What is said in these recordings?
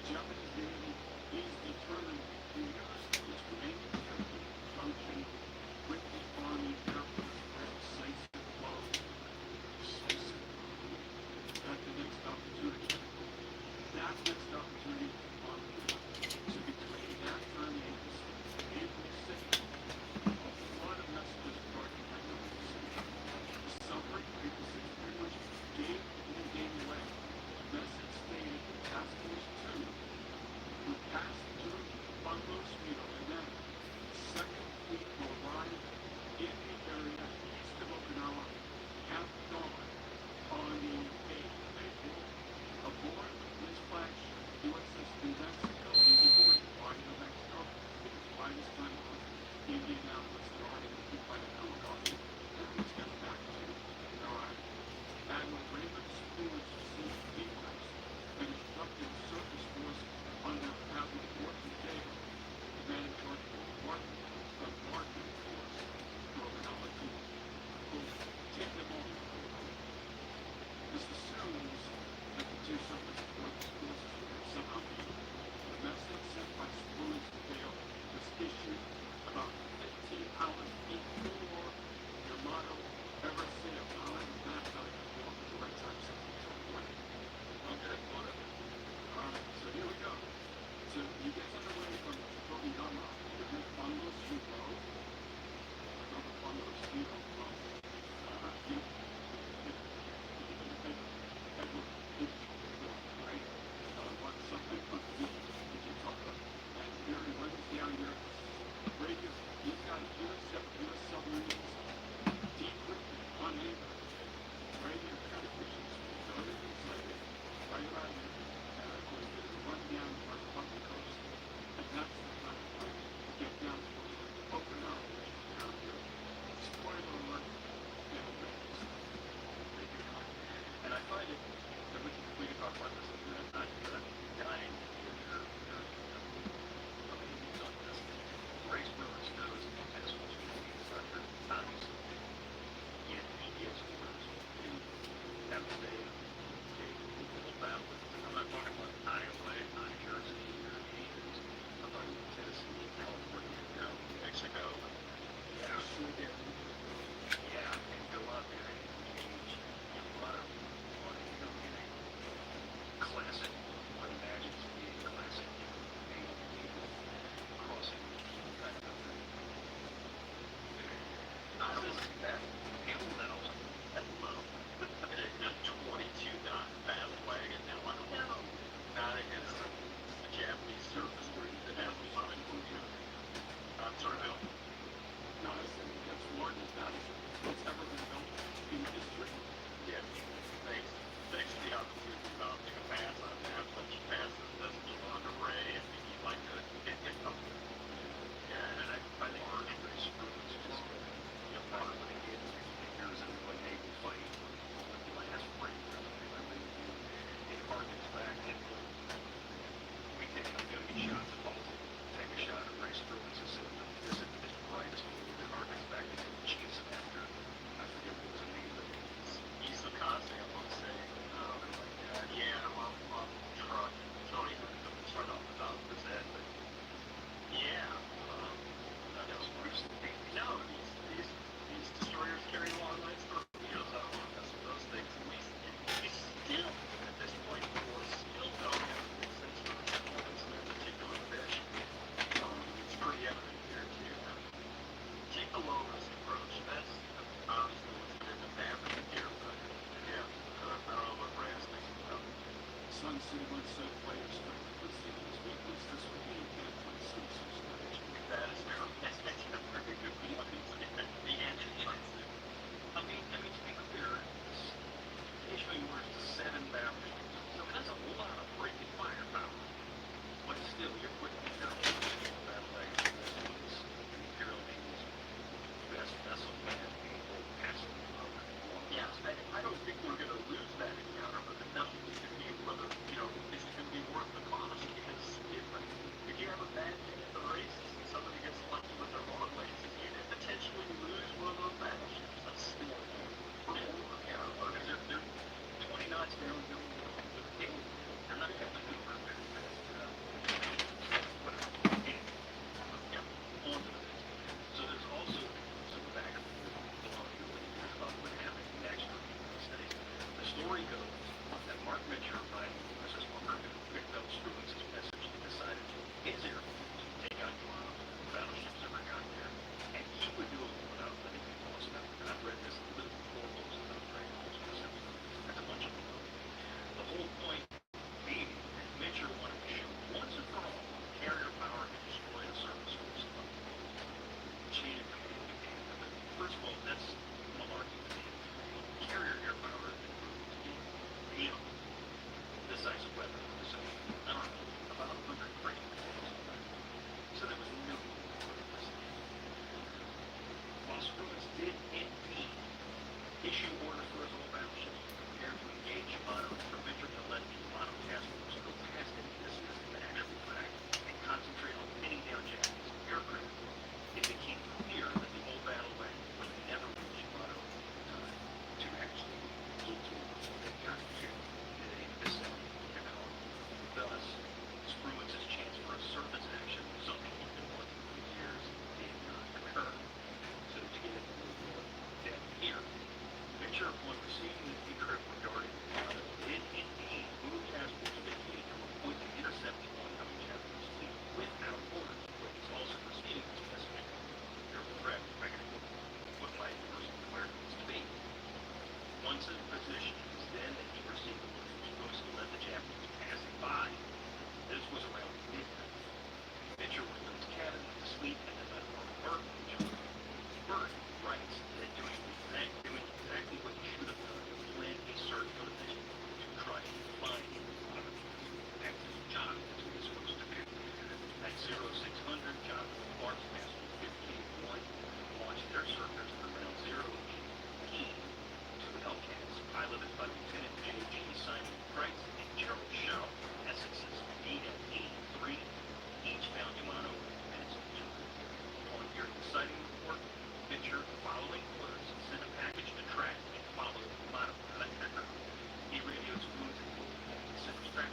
Japanese Navy is determined to use its remaining carrier to function with the Army Air Force for decisive blow. Decisive blow. At the next opportunity. That next opportunity on the map. So between that time and April 6th, a flood of messages started by April 6th. The submarine April 6th pretty much gave the game away. The message stated that Task Force 2 would pass through Bungo Speedo, and then the second fleet will arrive in the area east of Okinawa at dawn on the 8th of April aboard this flagship USS New Mexico, 8040, flying New Mexico. Because by this time it was Indianapolis and already been by the helicopter. And it's got back to arrive. Admiral Raymond Spruance received feedbacks and instructed surface force under Admiral Morton Taylor, commanding George Martin, Martin Force, to Okinawa to, quote, take them all. This assumes that the two surface forces were somehow equal. The message sent by Spruance to Taylor was issued about 15 hours before Yamato ever sailed. Now I was not telling you what the right time something to morning. Okay, whatever. Alright, so here we go. So he gets underway from Tokuyama, you hit Bungo Speedo, another Bungo Speedo from right? What something but we can talk about. And here he runs down here. Radio, he's got US submarines decrypted on anchor. Radio transmissions, so everything's like right around here. And of course, there's a run down on the coast. And that's the time to get down towards Okinawa, which is down here. Spoiler alert, and rains. And I find it, and we can talk about this in a minute, but I'm dying to hear your opinions on this. Race Brewers knows as much as we under obviously in media's orders to have to stay full battle. I'm not talking about Iowa, not Jersey, or Indians. I'm talking about Tennessee, California, New Mexico. Yeah, and go out there and engage in a lot of classic, what imagines being classic Native people crossing kind of thing. I don't like that. People know. I love a 22-knot battle wagon. Now, I don't know. Not against the Japanese surface marine that has a sonic movie. I'm sorry, Bill. No, I said that's the largest battle that's ever been built in history. Yeah. Thanks to the opportunity to take a pass on that, but you pass it doesn't belong to Ray, and you like to get up. Yeah, and I think Orange Race Brewers just part of what it is. There's a naval fight last spring, I think, it harkens back to we take shots at Baltic, take a shot at Race Brewers and say, this is right, it harkens back to the Chiefs after, I forget what his name is, Isokase, I want to say. Yeah, I'm off the truck. Don't even start off the top of his head, but yeah, that was Bruce Lee. No, these destroyers carry long lines torpedoes out on us. Those things, we still, at this point, still don't have a good sense for the performance of that particular fish. It's pretty evident here, too. Take the low-risk approach. That's obviously what's going to end up happening here, but yeah, I don't know what Ray is thinking about. Sun City once said player strength. Let's see this weakness. This would be a 10.6 strategy. That is true. That's a very good weakness. The engine fights it. I mean, to be clear, this issue was to 7 batteries. So that's a lot of breaking firepower. But still, you're putting your battle wagon. This is Imperial Navy's best vessel and people passing over. Yes, I don't think we're going to lose that encounter, but the question is going to be whether, is it going to be worth the cost? Because if you have a bad day at the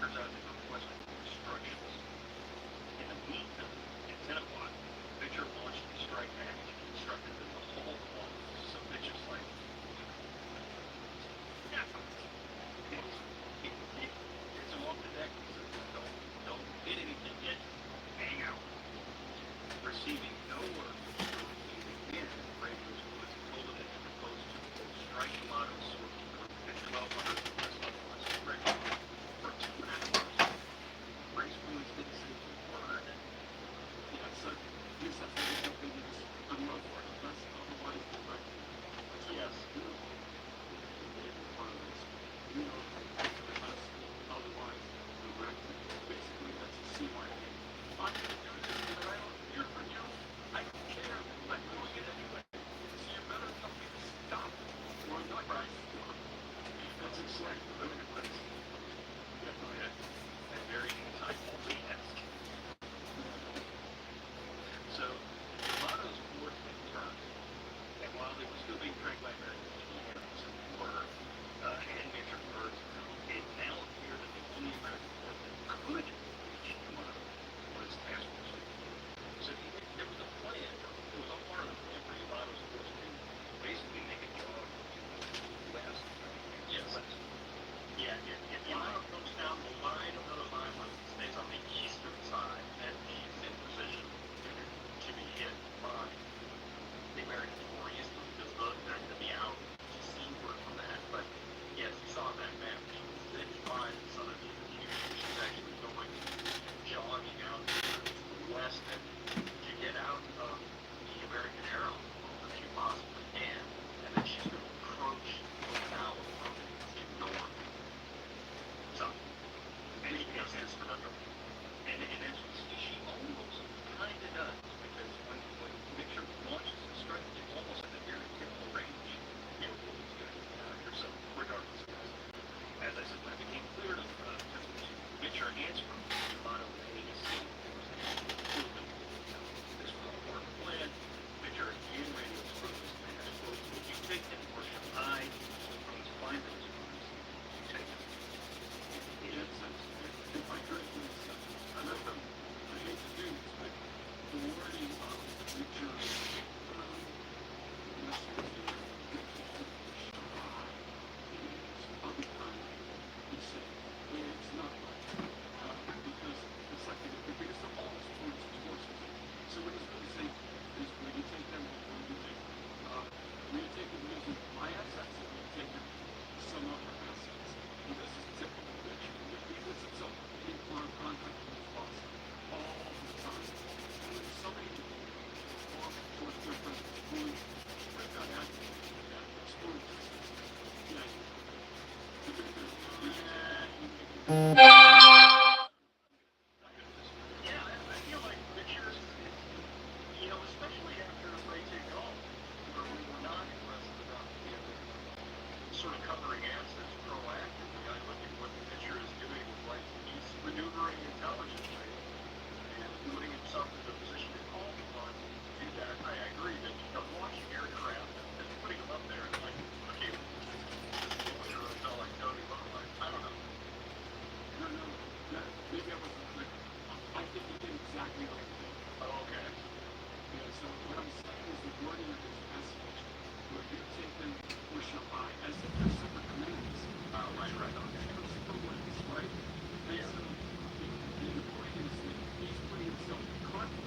turns out they were requesting instructions. In the meantime, at 10 o'clock, Victor launched the strike package and instructed them to hold on. So Victor's like, yeah, gets him off the deck. He says, don't hit anything yet. Hang out. Receiving no word, again, radios was told that they proposed to strike the mottos at 1200 west otherwise regular for 2.5 hours. Race boys didn't say a word. Yeah, so yes, that's something that's I'm not for it. That's otherwise the right. Yes. You know, that's otherwise directed. Basically, that's a CYA. I'm going to do this, but I don't hear from you. I don't care. I'm doing it anyway. So you better tell me to stop. Or I'm not going to stop. That's exactly what it was. Yeah, go ahead. And very insightful ask. So, Motto's fourth had turned, and while they were still being tracked by American teams and were and major birds, it now appeared that the only American force that could reach Motto was Task Force 2. So there was a plan, there was a part of the plan for Motto's force to basically make a jog west. Yes. Yeah, if Yamato comes down the line of those islands, stays on the eastern side, and he's in position to be hit by the American forces, because they're going to be out to seaward from that. But yes, you saw that map. It's by the southern Pacific, which is actually going jogging out to the west, and to get out of the American Arrow if you possibly can, and then she's going to approach the bow of the boat to north. So, and he does this for the and as we see, she almost kind of does, because when Victor launches the strike, it's almost at the very tip of the range. You know, what he's going to encounter. So, regardless, as I said, when it became clear to Victor answered Yamato AC, this was all part of the plan. Victor again radios from this man, quote, "Would you take them, or should I?" Please find those guys. You take them. Yes, if I could, please. I remember, I hate to do this, but the wording of Victor message there, other time, he said, well, it's not right. Because it's like the biggest of all is towards his forces. So what he's really saying is, will you take them, or will you take them? Will you take them using my assets, or will you take them some other assets? And this is typical Victor. He puts himself in contact with his boss all the time. And when somebody off towards their president, really, right down at exploded systems. Yeah. Yeah, I feel like Richards, you know, especially after Ray Takeoff, where we were not impressed about sort of covering assets proactively. I look at what Richard is doing, like he's maneuvering intelligently and putting himself in a position to call upon to do that. I agree that, you know, launching aircraft and putting them up there and like, okay, this is what I felt like Tony looked like. I don't know. No, maybe I wasn't clear. I think he did exactly what he did. Oh, okay. Yeah, so what I'm saying is the wording of his message, where you take them, or shall I, as if they're separate commands. Right. Those equivalents, right? And Yeah. so the point is that he's putting himself in conflict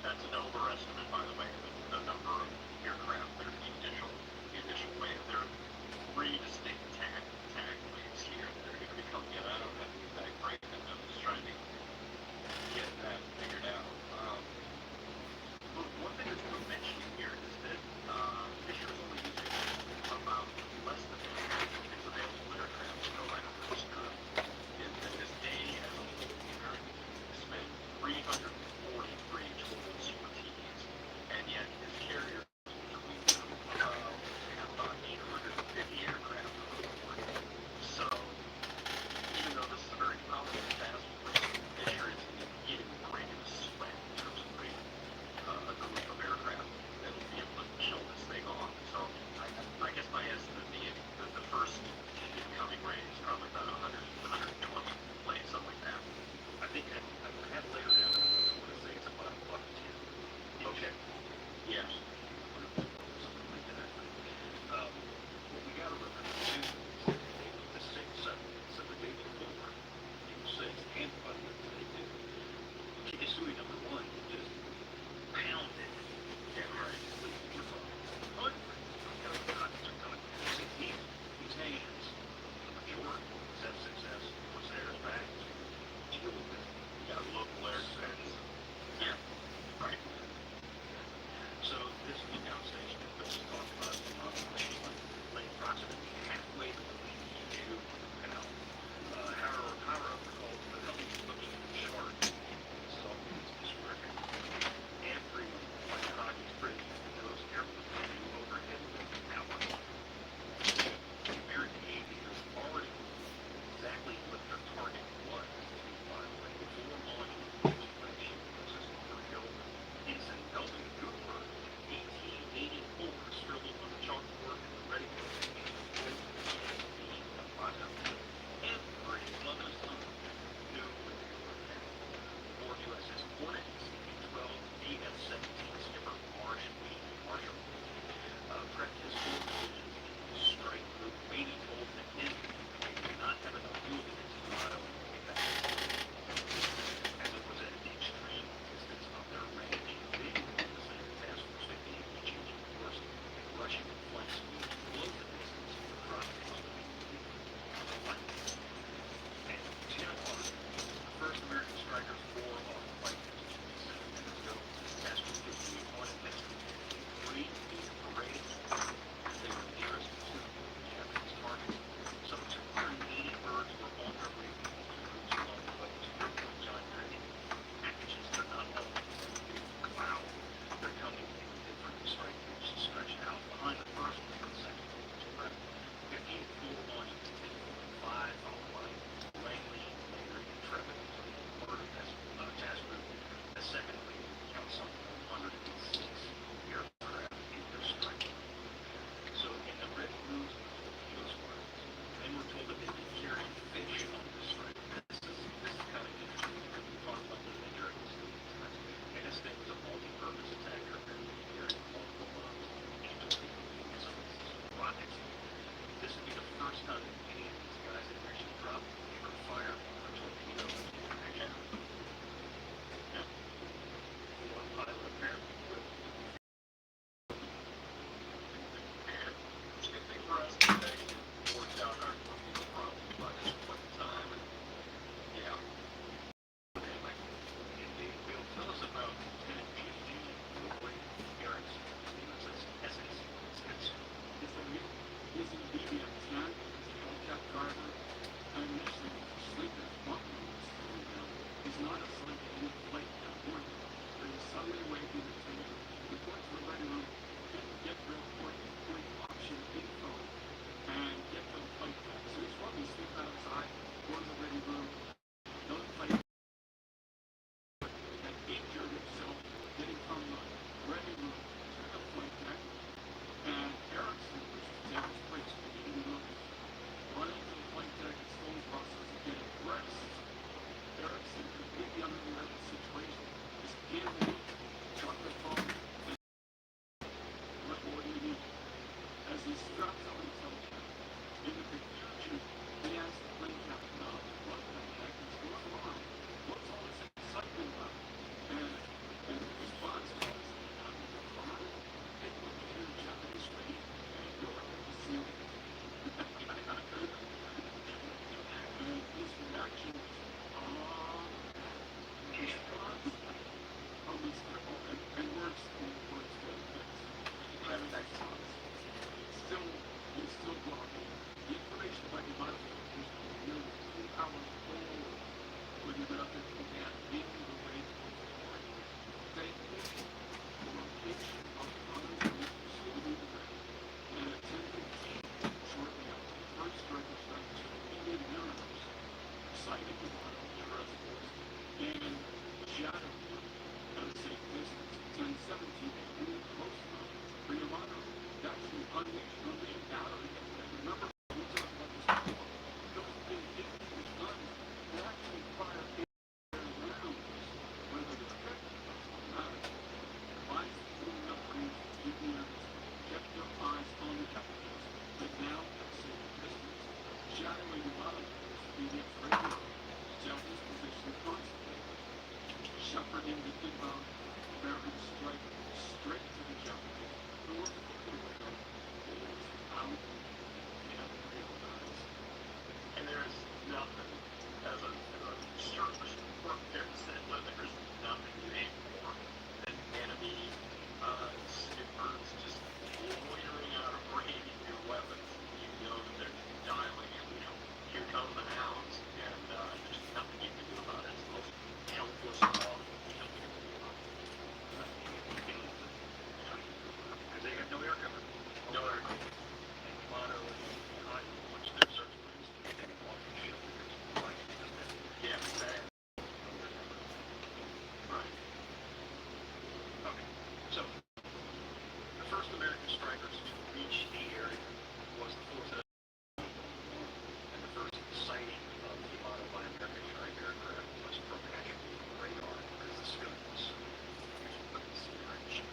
That's an overestimate, by the way, the number of aircraft that are the initial wave. There are three distinct tag waves here that are going to be coming in. I don't have the exact breakdown. I'm just trying to get that figured out. But one thing that's worth mentioning here is that Fisher is only using about less than half of its available aircraft to go right over this curve. In this day as a whole, the Americans spent 343 total sorties, and yet about that began being the way for story. Thankfully, the location of the underground slowly developed, and at 10:15, shortly after the first striker started to immediate mirrors, sighted the bottom terrestrials and shadowed them at a safe distance. 10:17, they moved close enough for Yamato to actually unleash the main battery. And remember, we talked about this before. Those big 8-inch guns that actually fire rounds, whether they're effective doesn't matter. Lines moving up range GPMs kept their eyes on the capitals, but now at a safe distance, shadowing Yamato immediate radio. Japanese position constantly, shepherding the inbound bearing strike straight to the Japanese, who were fully aware out and realized. And there's nothing as a surface worker said, but there's nothing you hate more than enemy snippers just loitering out of range of your weapons. You know that they're dialing in, here come the hounds, and there's nothing you can do about it. It's the most helpless of all. Because they have no air cover. No air cover. And Yamato and Hot, which their search plans to take them off the ship because like it doesn't have Yeah, exactly. Right. Okay. So the first American strikers to reach the area was the 4th and the first sighting of Yamato by American strike aircraft was from actual radar because the civilian was usually put in the sea range.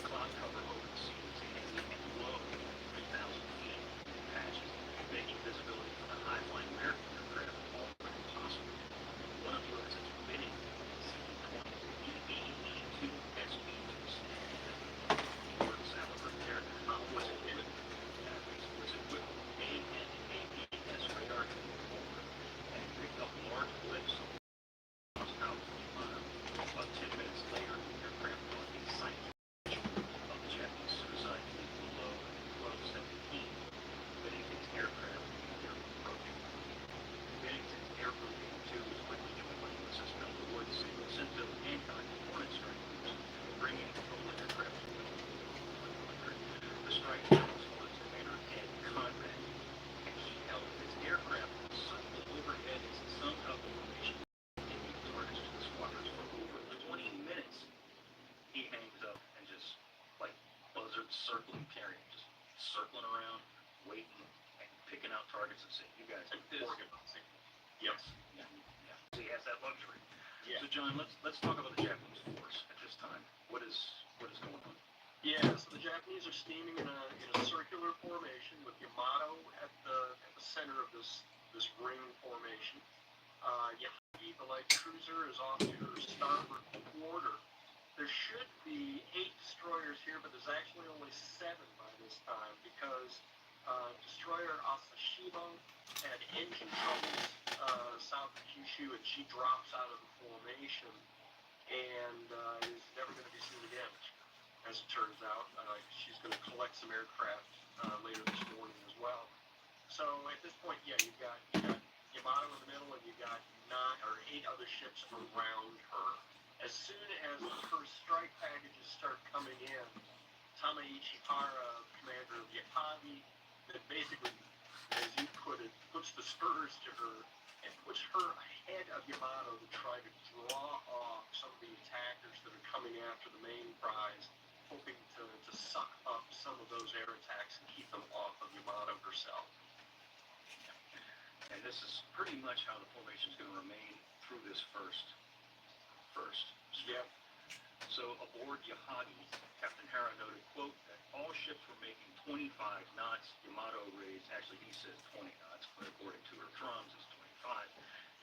Cloud cover over the sea was hazy and low, 3,000 feet in patches, making visibility for the high-flying American aircraft almost impossible. One of the US's winning C-20 E-82 SB-2 Ford Salvador there was equipped with AN/APS radar and picked up large blips across out from Yamato. About 10 minutes later, the aircraft caught a sight of the Japanese suicide fleet below 1217. Bennington's aircraft were approaching. Bennington's Air Group 82 was quickly joined by USS Melwood, Cessna170, Hancock, and Hornet strike groups, bringing total aircraft to 1,100. The strike was Hornet's commander, Ed Conrad, and he held his aircraft suddenly overhead as it sunk up the formation, taking targets to the squadrons for over 20 minutes. He hangs up and just, like buzzards circling carrion, just circling around, waiting, and picking out targets and saying, you guys And do this. organizing. Yes. Yeah. So he has that luxury. Yeah. So John, let's talk about the Japanese force at this time. What is going on? Yeah, so the Japanese are steaming in a circular formation with Yamato at the center of this ring formation. Yahagi, the light cruiser, is off to her starboard quarter. There should be 8 destroyers here, but there's actually only 7 by this time because destroyer Asashimo had engine troubles south of Kyushu, and she drops out of the formation and is never going to be seen again. As it turns out, she's going to collect some aircraft later this morning as well. So at this point, yeah, you've got Yamato in the middle, and you've got 8 other ships around her. As soon as the first strike packages start coming in, Tamaichi Hara, commander of Yahagi, that basically, as you put it, puts the spurs to her and puts her ahead of Yamato to try to draw off some of the attackers that are coming after the main prize, hoping to suck up some of those air attacks and keep them off of Yamato herself. And this is pretty much how the formation is going to remain through this first. Yep. So aboard Yahagi, Captain Hara noted, quote, that all ships were making 25 knots. Yamato raised, actually he says 20 knots, but according to her drums it's 25.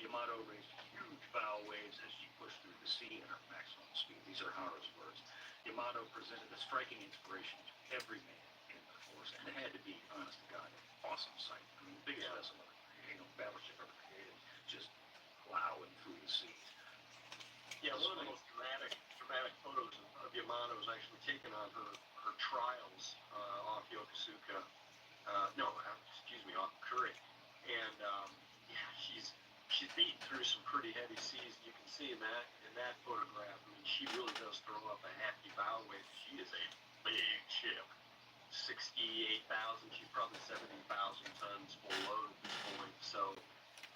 Yamato raised huge bow waves as she pushed through the sea at her maximum speed. These are Hara's words. Yamato presented a striking inspiration to every man in the force, and it had to be, honest to God, an awesome sight. I mean, the biggest vessel ever created, battleship ever created, just plowing through the sea. Yeah, one of the most dramatic photos of Yamato was actually taken on her trials off Yokosuka. Off Kure. And yeah, she's beaten through some pretty heavy seas. You can see in that photograph. I mean, she really does throw up a hefty bow wave. She is a big ship. 68,000. She's probably 70,000 tons full load at this point. So,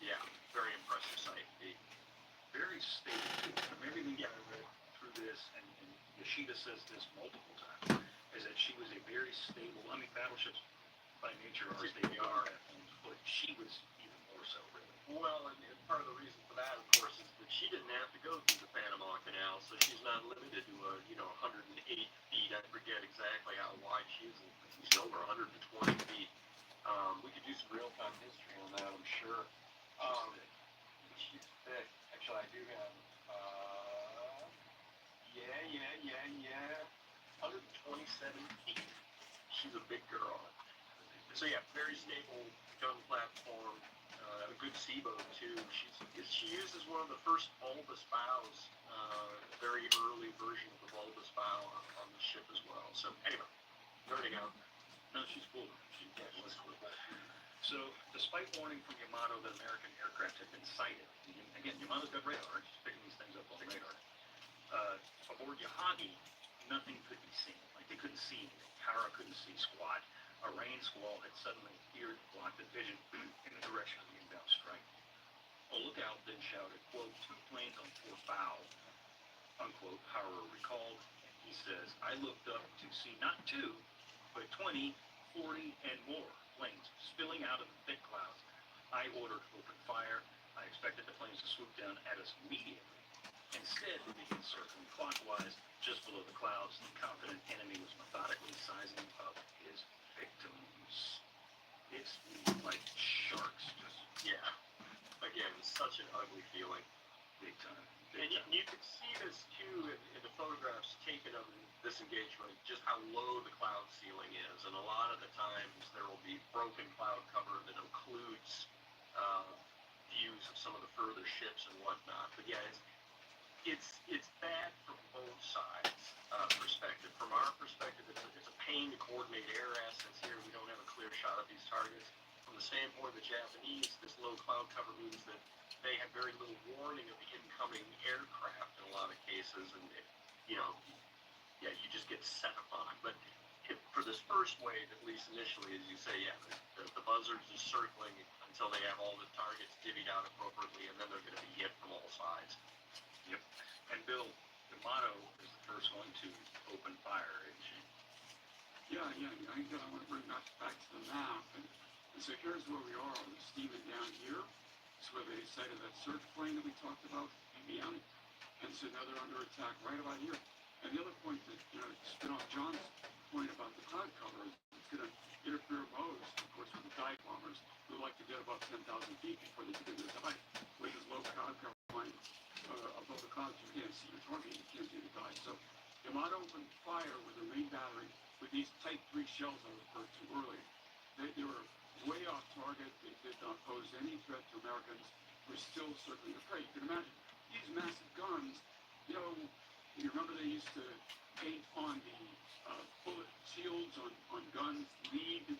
yeah, very impressive sight indeed. Very stable too. From everything I read through this, and Yoshida says this multiple times, is that she was a very stable. I mean, battleships by nature are stable platforms, but she was even more so, really. Well, and part of the reason for that, of course, is that she didn't have to go through the Panama Canal, so she's not limited to 108 feet. I forget exactly how wide she is. She's over 120 feet. We could do some real-time history on that, I'm sure. She's thick. Actually, I do have, yeah. 127 feet. She's a big girl. So yeah, very stable gun platform. A good seaboat too. She uses one of the first bulbous bows, very early version of the bulbous bow on the ship as well. So anyway, learning out. No, she's cool. She's cool. So, despite warning from Yamato that American aircraft had been sighted, again, Yamato's got radar. She's picking these things up on radar. Aboard Yahagi, nothing could be seen. Like, they couldn't see anything. Kara couldn't see squat. A rain squall had suddenly appeared to block the vision in the direction of the inbound strike. A lookout then shouted, quote, 2 planes on port bow, unquote, Hara recalled, and he says, I looked up to see not 2, but 20, 40, and more planes spilling out of the thick clouds. I ordered open fire. I expected the planes to swoop down at us immediately. Instead, they began circling clockwise just below the clouds. The confident enemy was methodically sizing up his victims. It's like sharks. Yeah. Again, such an ugly feeling. Big time. And you can see this too in the photographs taken of this engagement, just how low the cloud ceiling is. And a lot of the times there will be broken cloud cover that includes views of some of the further ships and whatnot. But yeah, it's bad from both sides perspective. From our perspective, it's a pain to coordinate air assets here. We don't have a clear shot of these targets. From the standpoint of the Japanese, this low cloud cover means that they have very little warning of the incoming aircraft in a lot of cases, and you just get set upon. But for this first wave, at least initially, as you say, the buzzards are circling until they have all the targets divvied out appropriately, and then they're going to be hit from all sides. Yep. And Bill, Yamato is the first one to open fire, isn't she? Yeah. I want to bring that back to the map. And so here's where we are. We're steaming down here. It's where they sighted that search plane that we talked about, BBM. And so now they're under attack right about here. And the other point that, spin off John's point about the cloud cover is it's going to interfere most, of course, with the dive bombers who like to get above 10,000 feet before they begin to dive. With this low cloud cover line above the clouds, you can't see your target, you can't do the dive. So Yamato opened fire with their main battery with these Type 3 shells I referred to earlier. They were way off target. They did not pose any threat to Americans who were still circling the prey. You can imagine these massive guns, you remember they used to paint on the bullet shields on guns, lead, because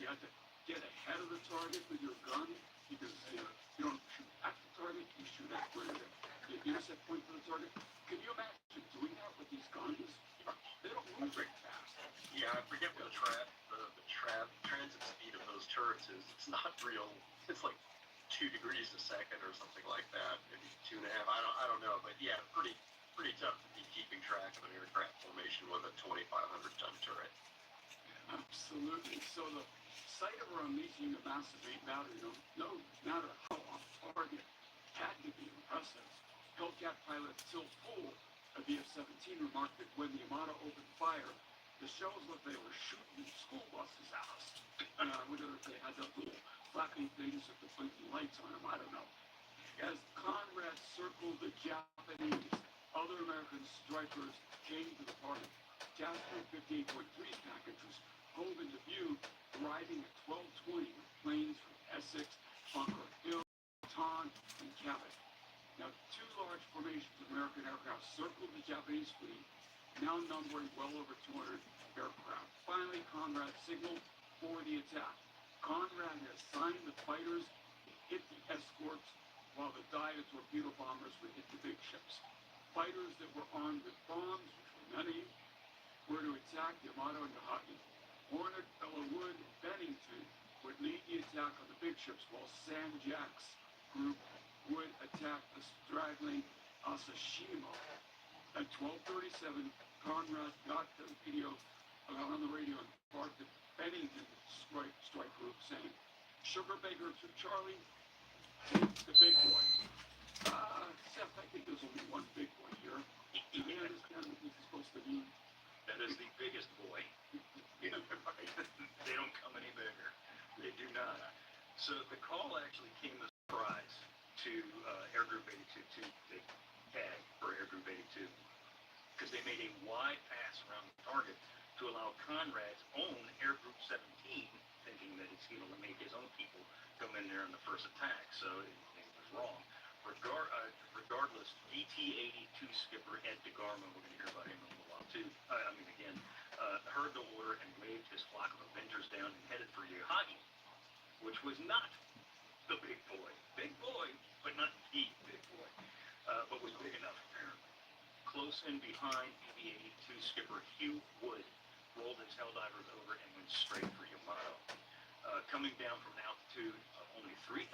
you had to get ahead of the target with your gun, because you don't shoot at the target, you shoot at where the intercept point for the target. Can you imagine doing that with these guns? They don't move very fast. Yeah, I forget what the transit speed of those turrets is. It's not real. It's like 2 degrees a second or something like that, maybe 2.5. I don't know, but yeah, pretty tough to be keeping track of an aircraft formation with a 2,500 ton turret. Absolutely. So the sight of her unleashing the massive main battery, no matter how off target, had to be impressive. Hellcat pilot Till Poole of the F-17 remarked that when the Yamato opened fire, the shells looked like they were shooting school buses at us. Whether they had the little flapping things with the blinking lights on them, I don't know. As Conrad circled the Japanese, other American strikers came to the party. Jasper 58.3's package was hove into view, arriving at 12:20 with planes from Essex, Bunker Hill, Baton, and Cabot. Now, 2 large formations of American aircraft circled the Japanese fleet, now numbering well over 200 aircraft. Finally, Conrad signaled for the attack. Conrad has signed the fighters hit the escorts while the Dia torpedo bombers would hit the big ships. Fighters that were armed with bombs, which were many, were to attack Yamato and Nahagi. Hornet, Wood, Bennington would lead the attack on the big ships, while San Jack's group would attack the straggling Asashima. At 12:37, Conrad got the on the radio and barked at Bennington's strike group, saying, "Sugar Baker to Charlie, take the big boy." Seth, I think there's only one big boy here. Do you understand what this is supposed to mean? That is the biggest boy. They don't come any bigger. They do not. So the call actually came as a surprise to Air Group 82, to the tag for Air Group 82, because they made a wide pass around the target to allow Conrad's own Air Group 17, thinking that it's going to make his own people come in there in the first attack. So it was wrong. Regardless, DT-82 skipper Ed DeGarmo, we're going to hear about him in a little while too, heard the order and waved his flock of Avengers down and headed for Yohagi, which was not the big boy. Big boy, but not the big boy, but was big enough apparently. Close in behind, BB-82 skipper Hugh Wood rolled his Helldivers over and went straight for Yamato. Coming down from an altitude of only 3,000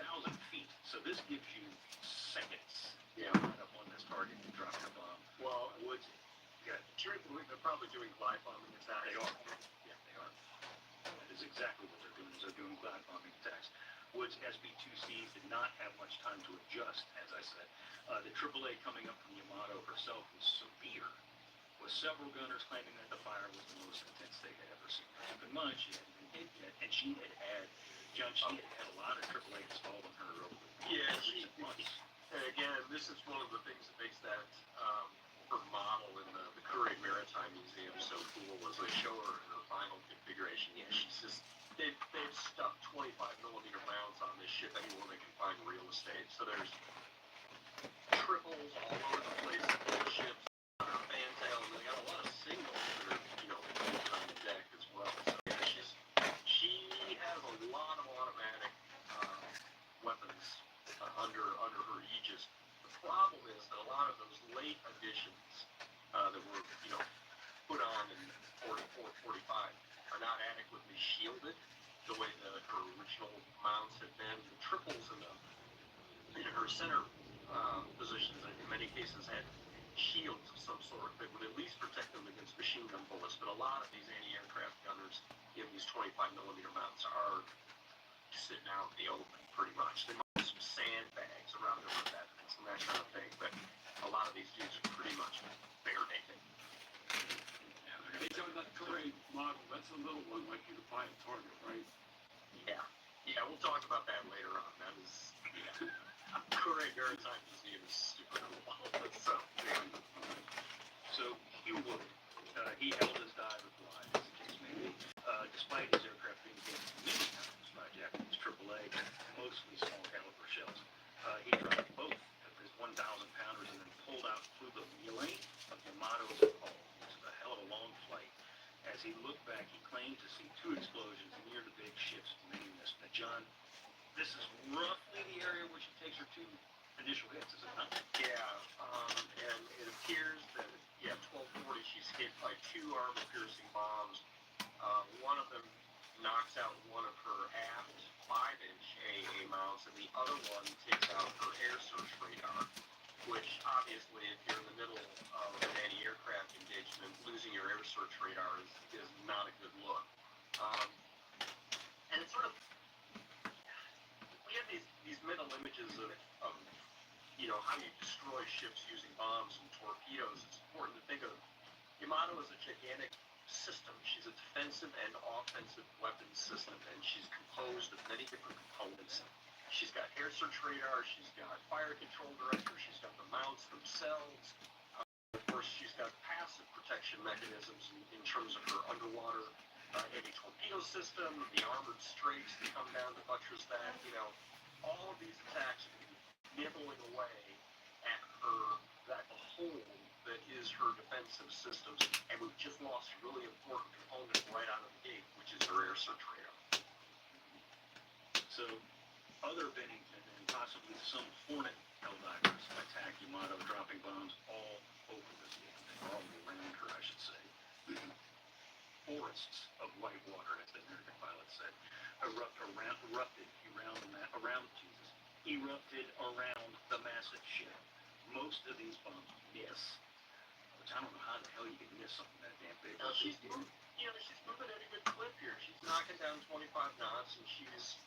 feet, so this gives you seconds. Yeah. Right up on this target and drop your bomb. Well, Woods, yeah, truthfully, they're probably doing glide bombing attacks. they are. Yeah, they are. That is exactly what they're doing. Is they're doing glide bombing attacks. Woods' SB-2Cs did not have much time to adjust, as I said. The AAA coming up from Yamato herself was severe, with several gunners claiming that the fire was the most intense they had ever seen. Keep in mind, she hadn't been hit yet, and she had had a lot of AAA installed on her over Yeah, recent months. and again, this is one of the things that makes that her model in the Curragh Maritime Museum so cool, was they show her in her final configuration. Yeah, she's just, they've stuck 25 millimeter rounds on this ship anywhere they can find real estate. So there's triples all over the place on the ships, on her fantail, and they got a lot of singles that are, on the deck as well. So yeah, she has a lot of automatic weapons under her aegis. The problem is that a lot of those late additions that were, put on in 44, 45 are not adequately shielded the way that her original mounts had been. The triples in her center positions in many cases had shields of some sort that would at least protect them against machine gun bullets, but a lot of these anti-aircraft gunners in these 25 millimeter mounts are sitting out in the open pretty much. There might be some sandbags around their weapons and that kind of thing, but a lot of these dudes are pretty much bare naked. They tell me that Curragh model, that's a little one like you to buy a target, right? Yeah, we'll talk about that later on. That is, Curragh Maritime Museum is super cool. So Hugh Wood, he held his dive line, as the case may be, despite his aircraft being hit many times by Japanese AAA, mostly small caliber shells. He dropped both of his 1,000-pounders and then pulled out through the length of Yamato's hull. It was a hell of a long flight. As he looked back, he claimed to see 2 explosions near the big ship's main mast. Now, John, this is roughly the area where she takes her 2 initial hits, is it not? Yeah, and it appears that, 1240, she's hit by 2 armor-piercing bombs. One of them knocks out one of her aft 5-inch AA mounts, and the other one takes out her air search radar, which obviously, if you're in the middle of an anti-aircraft engagement, losing your air search radar is not a good look. And it's sort of, we have these mental images of how you destroy ships using bombs and torpedoes. It's important to think of Yamato as a gigantic system. She's a defensive and offensive weapons system, and she's composed of many different components. She's got air search radar, she's got fire control director, she's got the mounts themselves. Of course, she's got passive protection mechanisms in terms of her underwater anti-torpedo system, the armored strakes that come down to buttress that. All of these attacks are nibbling away at her, that hole that is her defensive systems, and we've just lost a really important component right out of the gate, which is her air search radar. So other Bennington and possibly some Hornet Helldivers attack Yamato, dropping bombs all over this damn thing, all around her, I should say. Forests of white water, as the American pilot said, erupted around the massive ship. Most of these bombs miss, which I don't know how the hell you can miss something that damn big. She's moving at a good clip here. She's knocking down 25 knots, and she's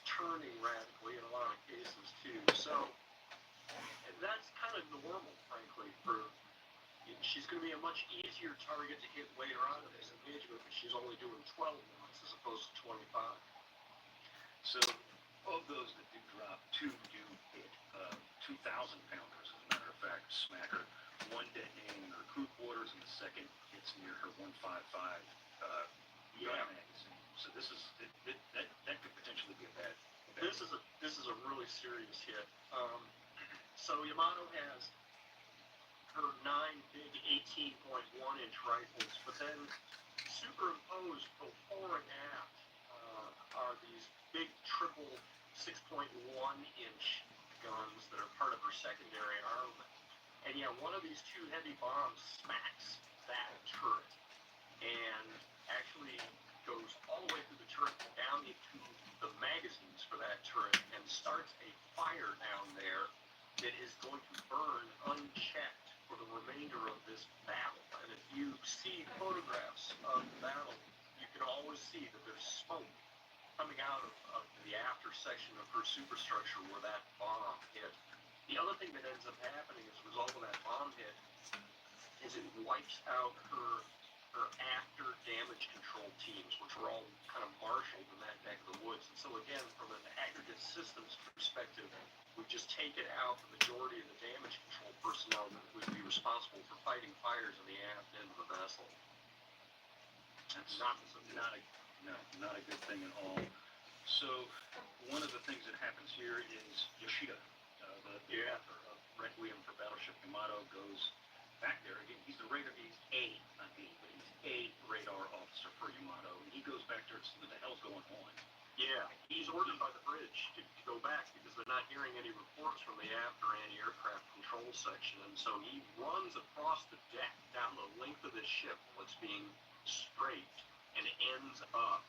turning radically in a lot of cases too. So that's kind of normal, frankly. She's going to be a much easier target to hit later on in this engagement, but she's only doing 12 knots as opposed to 25. So of those that do drop, 2 do hit 2,000-pounders, as a matter of fact, smack her. One detonating in her crew quarters, and the second hits near her 155 magazine. So this is that could potentially be a bad. This is a really serious hit. So Yamato has her 9 big 18.1-inch rifles, but then superimposed both fore and aft are these big triple 6.1-inch guns that are part of her secondary armament. And yeah, one of these 2 heavy bombs smacks that turret and actually goes all the way through the turret down into the magazines for that turret and starts a fire down there that is going to burn unchecked for the remainder of this battle. And if you see photographs of the battle, you can always see that there's smoke coming out of the after section of her superstructure where that bomb hit. The other thing that ends up happening as a result of that bomb hit is it wipes out her after damage control teams, which were all kind of marshaled in that neck of the woods. And so again, from an aggregate systems perspective, we've just taken out the majority of the damage control personnel that would be responsible for fighting fires in the aft end of the vessel. That's not a good thing at all. So one of the things that happens here is Yoshida, the author of Requiem for Battleship Yamato, goes back there. Again, he's the radar. He's not B, but he's a radar officer for Yamato, and he goes back there to see what the hell's going on. Yeah, he's ordered by the bridge to go back because they're not hearing any reports from the after anti-aircraft control section, and so he runs across the deck down the length of the ship, what's being strafed, and ends up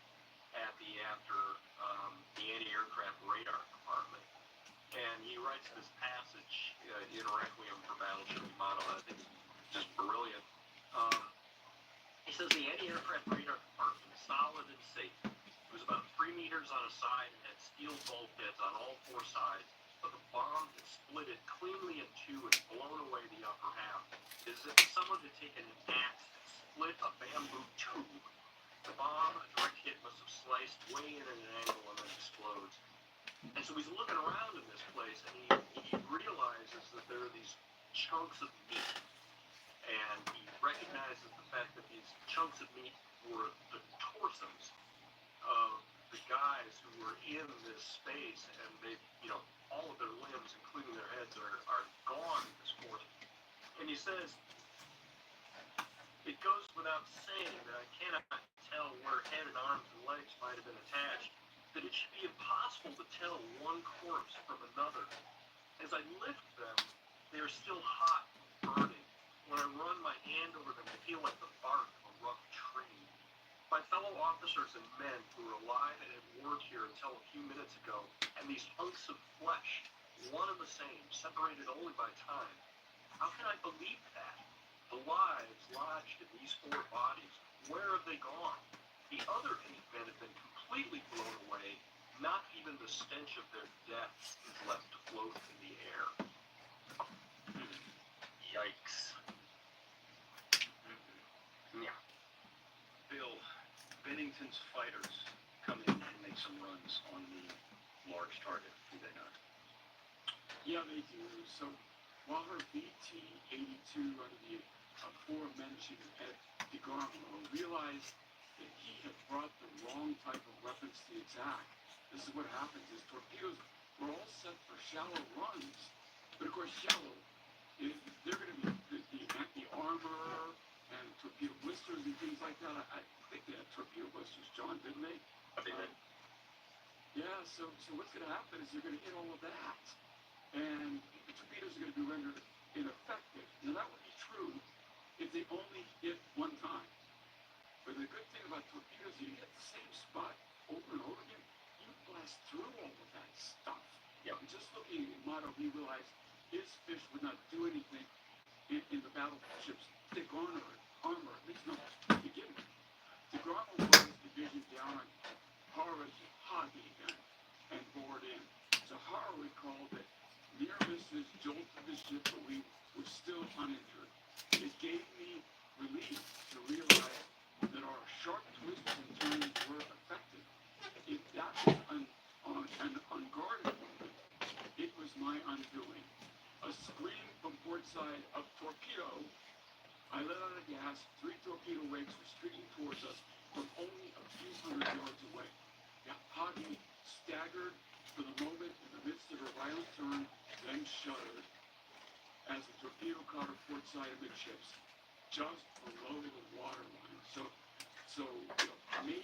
at the anti-aircraft radar compartment. And he writes this passage in Requiem for Battleship Yamato, I think it's just brilliant. He says the anti-aircraft radar compartment is solid and safe. It was about 3 meters on a side and had steel bulkheads on all 4 sides, but the bomb had split it cleanly in 2 and blown away the upper half. It is as if someone had taken an axe and split a bamboo tube. The bomb, a direct hit, must have sliced way in at an angle and then explodes. And so he's looking around in this place, and he realizes that there are these chunks of meat. And he recognizes the fact that these chunks of meat were the torsos of the guys who were in this space, and they, all of their limbs, including their heads, are gone this morning. And he says, it goes without saying that I cannot tell where head and arms and legs might have been attached, that it should be impossible to tell one corpse from another. As I lift them, they are still hot and burning. When I run my hand over them, I feel like the bark of a rough tree. My fellow officers and men who were alive and had worked here until a few minutes ago, and these hunks of flesh, one and the same, separated only by time. How can I believe that? The lives lodged in these 4 bodies, where have they gone? The other 8 men have been completely blown away. Not even the stench of their deaths is left to float in the air. Yikes. Yeah. Bill, Bennington's fighters come in and make some runs on the large target, do they not? Yeah, they do. So while her BT-82 under the aforementioned Ed DeGarmo realized that he had brought the wrong type of weapons to the attack, this is what happens, is torpedoes were all set for shallow runs. But of course, shallow, they're going to be the armor and torpedo blisters and things like that. I think they had torpedo blisters, John, didn't they? I think Yeah, so what's going to happen is you're going to hit all of that, and the torpedoes are going to be rendered ineffective. Now that would be true if they only hit one time. But the good thing about torpedoes, you hit the same spot over and over again, you blast through all of that stuff. Yeah. And just looking at Yamato, he realized his fish would not do anything in the battleship's thick armor, at least not to begin with. DeGramo brought his division down on Hara's Hagi again and bored in. So Hara recalled that near misses jolted the ship, but we were still uninjured. It gave me relief to realize that our sharp twists and turns were effective. If that was an unguarded movement, it was my undoing. A scream from port side of torpedo. I let out a gas. 3 torpedo wakes were streaking towards us from only a few hundred yards away. Hagi staggered for the moment in the midst of a violent turn, then shuddered as the torpedo caught her port side amidships, just below the waterline. So maybe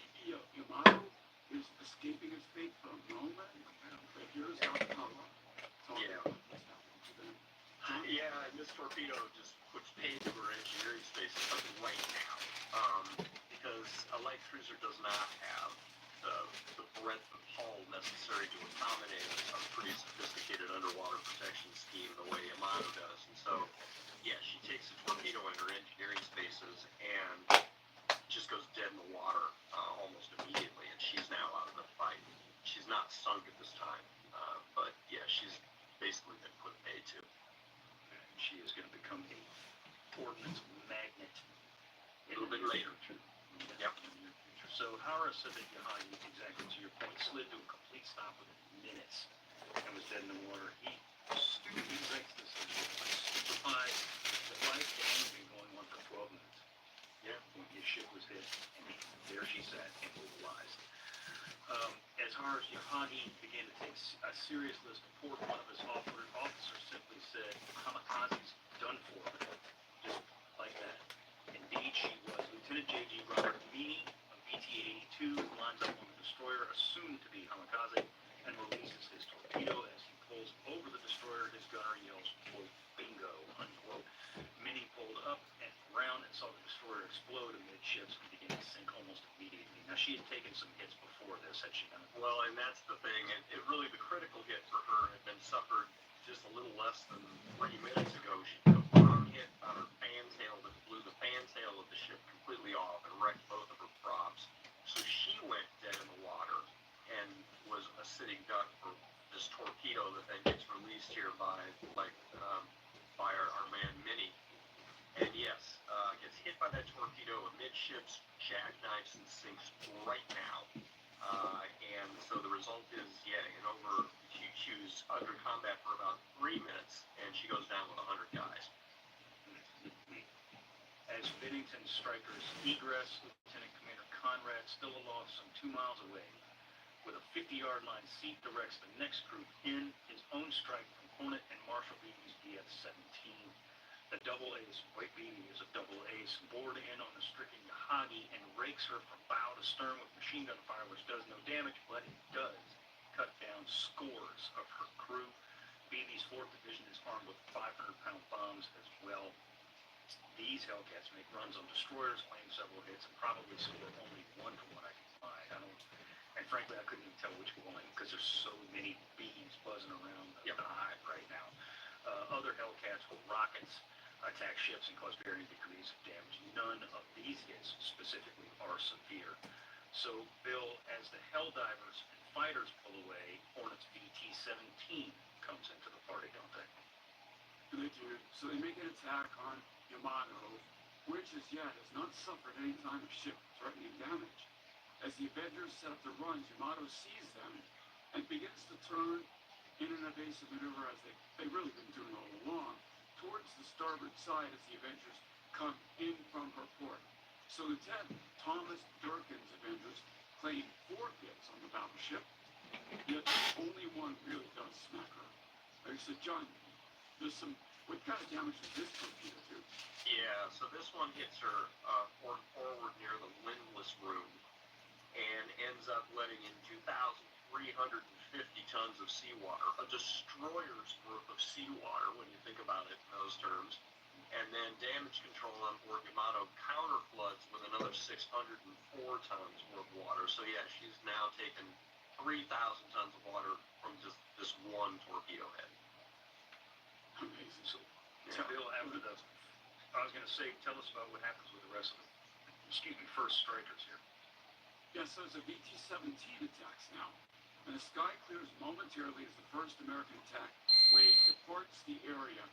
Yamato is escaping his fate for a moment, but here's Alcala talking about what's happening to them. Yeah, and this torpedo just puts paid to her engineering spaces right now. Because a light cruiser does not have the breadth of hull necessary to accommodate a pretty sophisticated underwater protection scheme the way Yamato does. And so, yeah, she takes the torpedo in her engineering spaces and just goes dead in the water almost immediately, and she's now out of the fight. She's not sunk at this time, but yeah, she's basically been put paid to. And she is going to become a ordnance magnet A little bit later. Yep. So Hara said that Yahagi, exactly to your point, slid to a complete stop within minutes and was dead in the water. He stupidly wrecks this thing. Stupefied. The flight had only been going on for 12 minutes. Yeah. When his ship was hit, and there she sat, immobilized. As Hara's Yahagi began to take a serious list of port, one of his officers simply said, "Kamikaze's done for." Just like that. Indeed, she was. Lieutenant J.G. Robert Meany of BT-82 lines up on the destroyer, assumed to be Kamikaze, and releases his torpedo. As he pulls over the destroyer, his gunner yells, quote, "Bingo," unquote. Meany pulled up and around and saw the destroyer explode amidships and begin to sink almost immediately. Now, she had taken some hits before this, had she not? Well, and that's the thing. It really, the critical hit for her had been suffered just a little less than 3 minutes ago. She took a bomb hit on her fantail that blew the fantail of the ship completely off and wrecked both of her props. So she went dead in the water and was a sitting duck for this torpedo that then gets released here by our man Minnie. And yes, gets hit by that torpedo amidships, jackknifes, and sinks right now. And so the result is, she was under combat for about 3 minutes, and she goes down with 100 guys. As Bennington's strikers egress, Lieutenant Commander Conrad, still aloft some 2 miles away, with a 50-yard line seat, directs the next group in his own strike from Hornet and Marshall Beatty's DF-17. The double ace, White Beatty is a double ace, bored in on the stricken Yahagi and rakes her from bow to stern with machine gun fire, which does no damage, but it does cut down scores of her crew. Beatty's 4th Division is armed with 500-pound bombs as well. These Hellcats make runs on destroyers, claim several hits, and probably score only one from what I can find. And frankly, I couldn't even tell which one because there's so many beams buzzing around the hive right now. Other Hellcats with rockets attack ships and cause varying degrees of damage. None of these hits specifically are severe. So, Bill, as the Helldivers and fighters pull away, Hornet's BT-17 comes into the party, don't they? They do. So they make an attack on Yamato, which as yet has not suffered any kind of ship-threatening damage. As the Avengers set up their runs, Yamato sees them and begins to turn in an evasive maneuver as they've really been doing all along, towards the starboard side as the Avengers come in from her port. So Lieutenant Thomas Durkin's Avengers claim 4 hits on the battleship, yet only one really does smack her. He said, "John, what kind of damage does this torpedo do?" Yeah, so this one hits her forward near the windlass room and ends up letting in 2,000 350 tons of seawater, a destroyer's worth of seawater when you think about it in those terms. And then damage control on board Yamato counter floods with another 604 tons worth of water. So yeah, she's now taken 3,000 tons of water from just this one torpedo head. Amazing. So, Yeah. Bill, after the, I was going to say, tell us about what happens with the rest of first strikers here. Yes, so the VT-17 attacks now. And the sky clears momentarily as the first American attack wave departs the area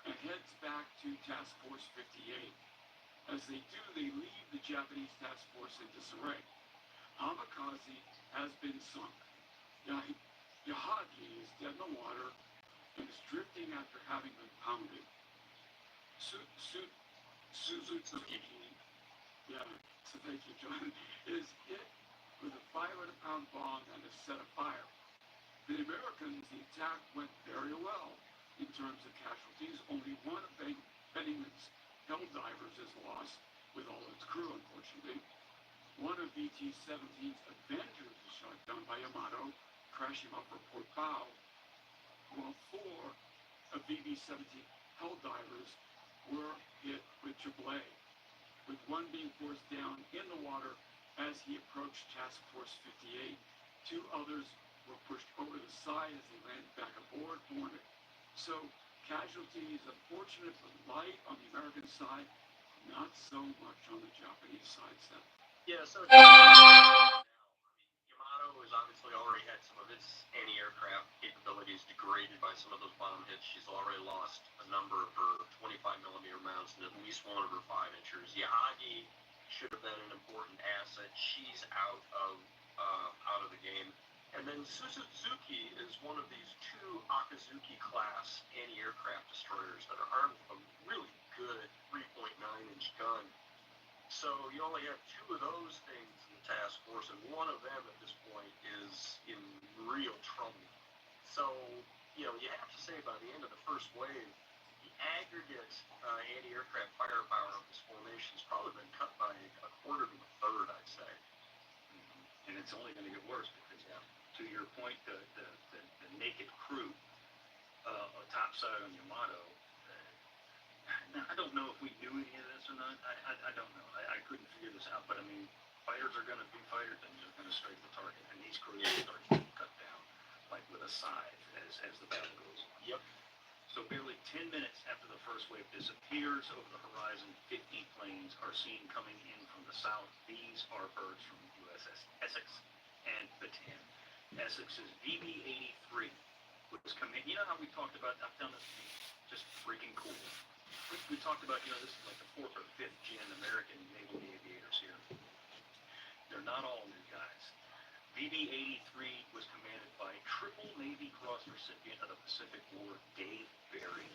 and heads back to Task Force 58. As they do, they leave the Japanese task force in disarray. Hamikaze has been sunk. Yahagi is dead in the water and is drifting after having been pounded. Suzuki, yeah, so thank you, John, is hit with a 500-pound bomb and is set afire. For the Americans, the attack went very well in terms of casualties. Only one of Bennington's hell divers is lost, with all its crew, unfortunately. One of VT-17's Avengers is shot down by Yamato, crashing off her port bow, while four of VB-17 hell divers were hit with AAA, with one being forced down in the water as he approached Task Force 58. Two others were pushed over the side as they landed back aboard Hornet. So, casualties, unfortunate but light on the American side, not so much on the Japanese side, Seth. Yeah, so Yamato has obviously already had some of its anti-aircraft capabilities degraded by some of those bomb hits. She's already lost a number of her 25mm rounds and at least one of her 5-inchers. Yahagi should have been an important asset. She's out of the game. And then Suzuki is one of these two Akazuki-class anti-aircraft destroyers that are armed with a really good 3.9-inch gun. So you only have two of those things in the task force, and one of them at this point is in real trouble. So, you have to say by the end of the first wave, the aggregate anti-aircraft firepower of this formation has probably been cut by a quarter to a third, I'd say. And it's only going to get worse because, to your point, the naked crew topside on Yamato. I don't know if we knew any of this or not. I don't know. I couldn't figure this out. But I mean, fighters are going to be fighters, and they're going to strike the target. And these crews start getting cut down, like with a scythe, as the battle goes on. Yep. So barely 10 minutes after the first wave disappears over the horizon, 15 planes are seen coming in from the south. These are birds from USS Essex and Bataan. Essex's VB-83 was coming. You know how we talked about, I've done this, just freaking cool. We talked about, this is like the 4th or 5th gen American naval aviators here. They're not all new guys. VB-83 was commanded by Triple Navy Cross recipient of the Pacific War, Dave Berry.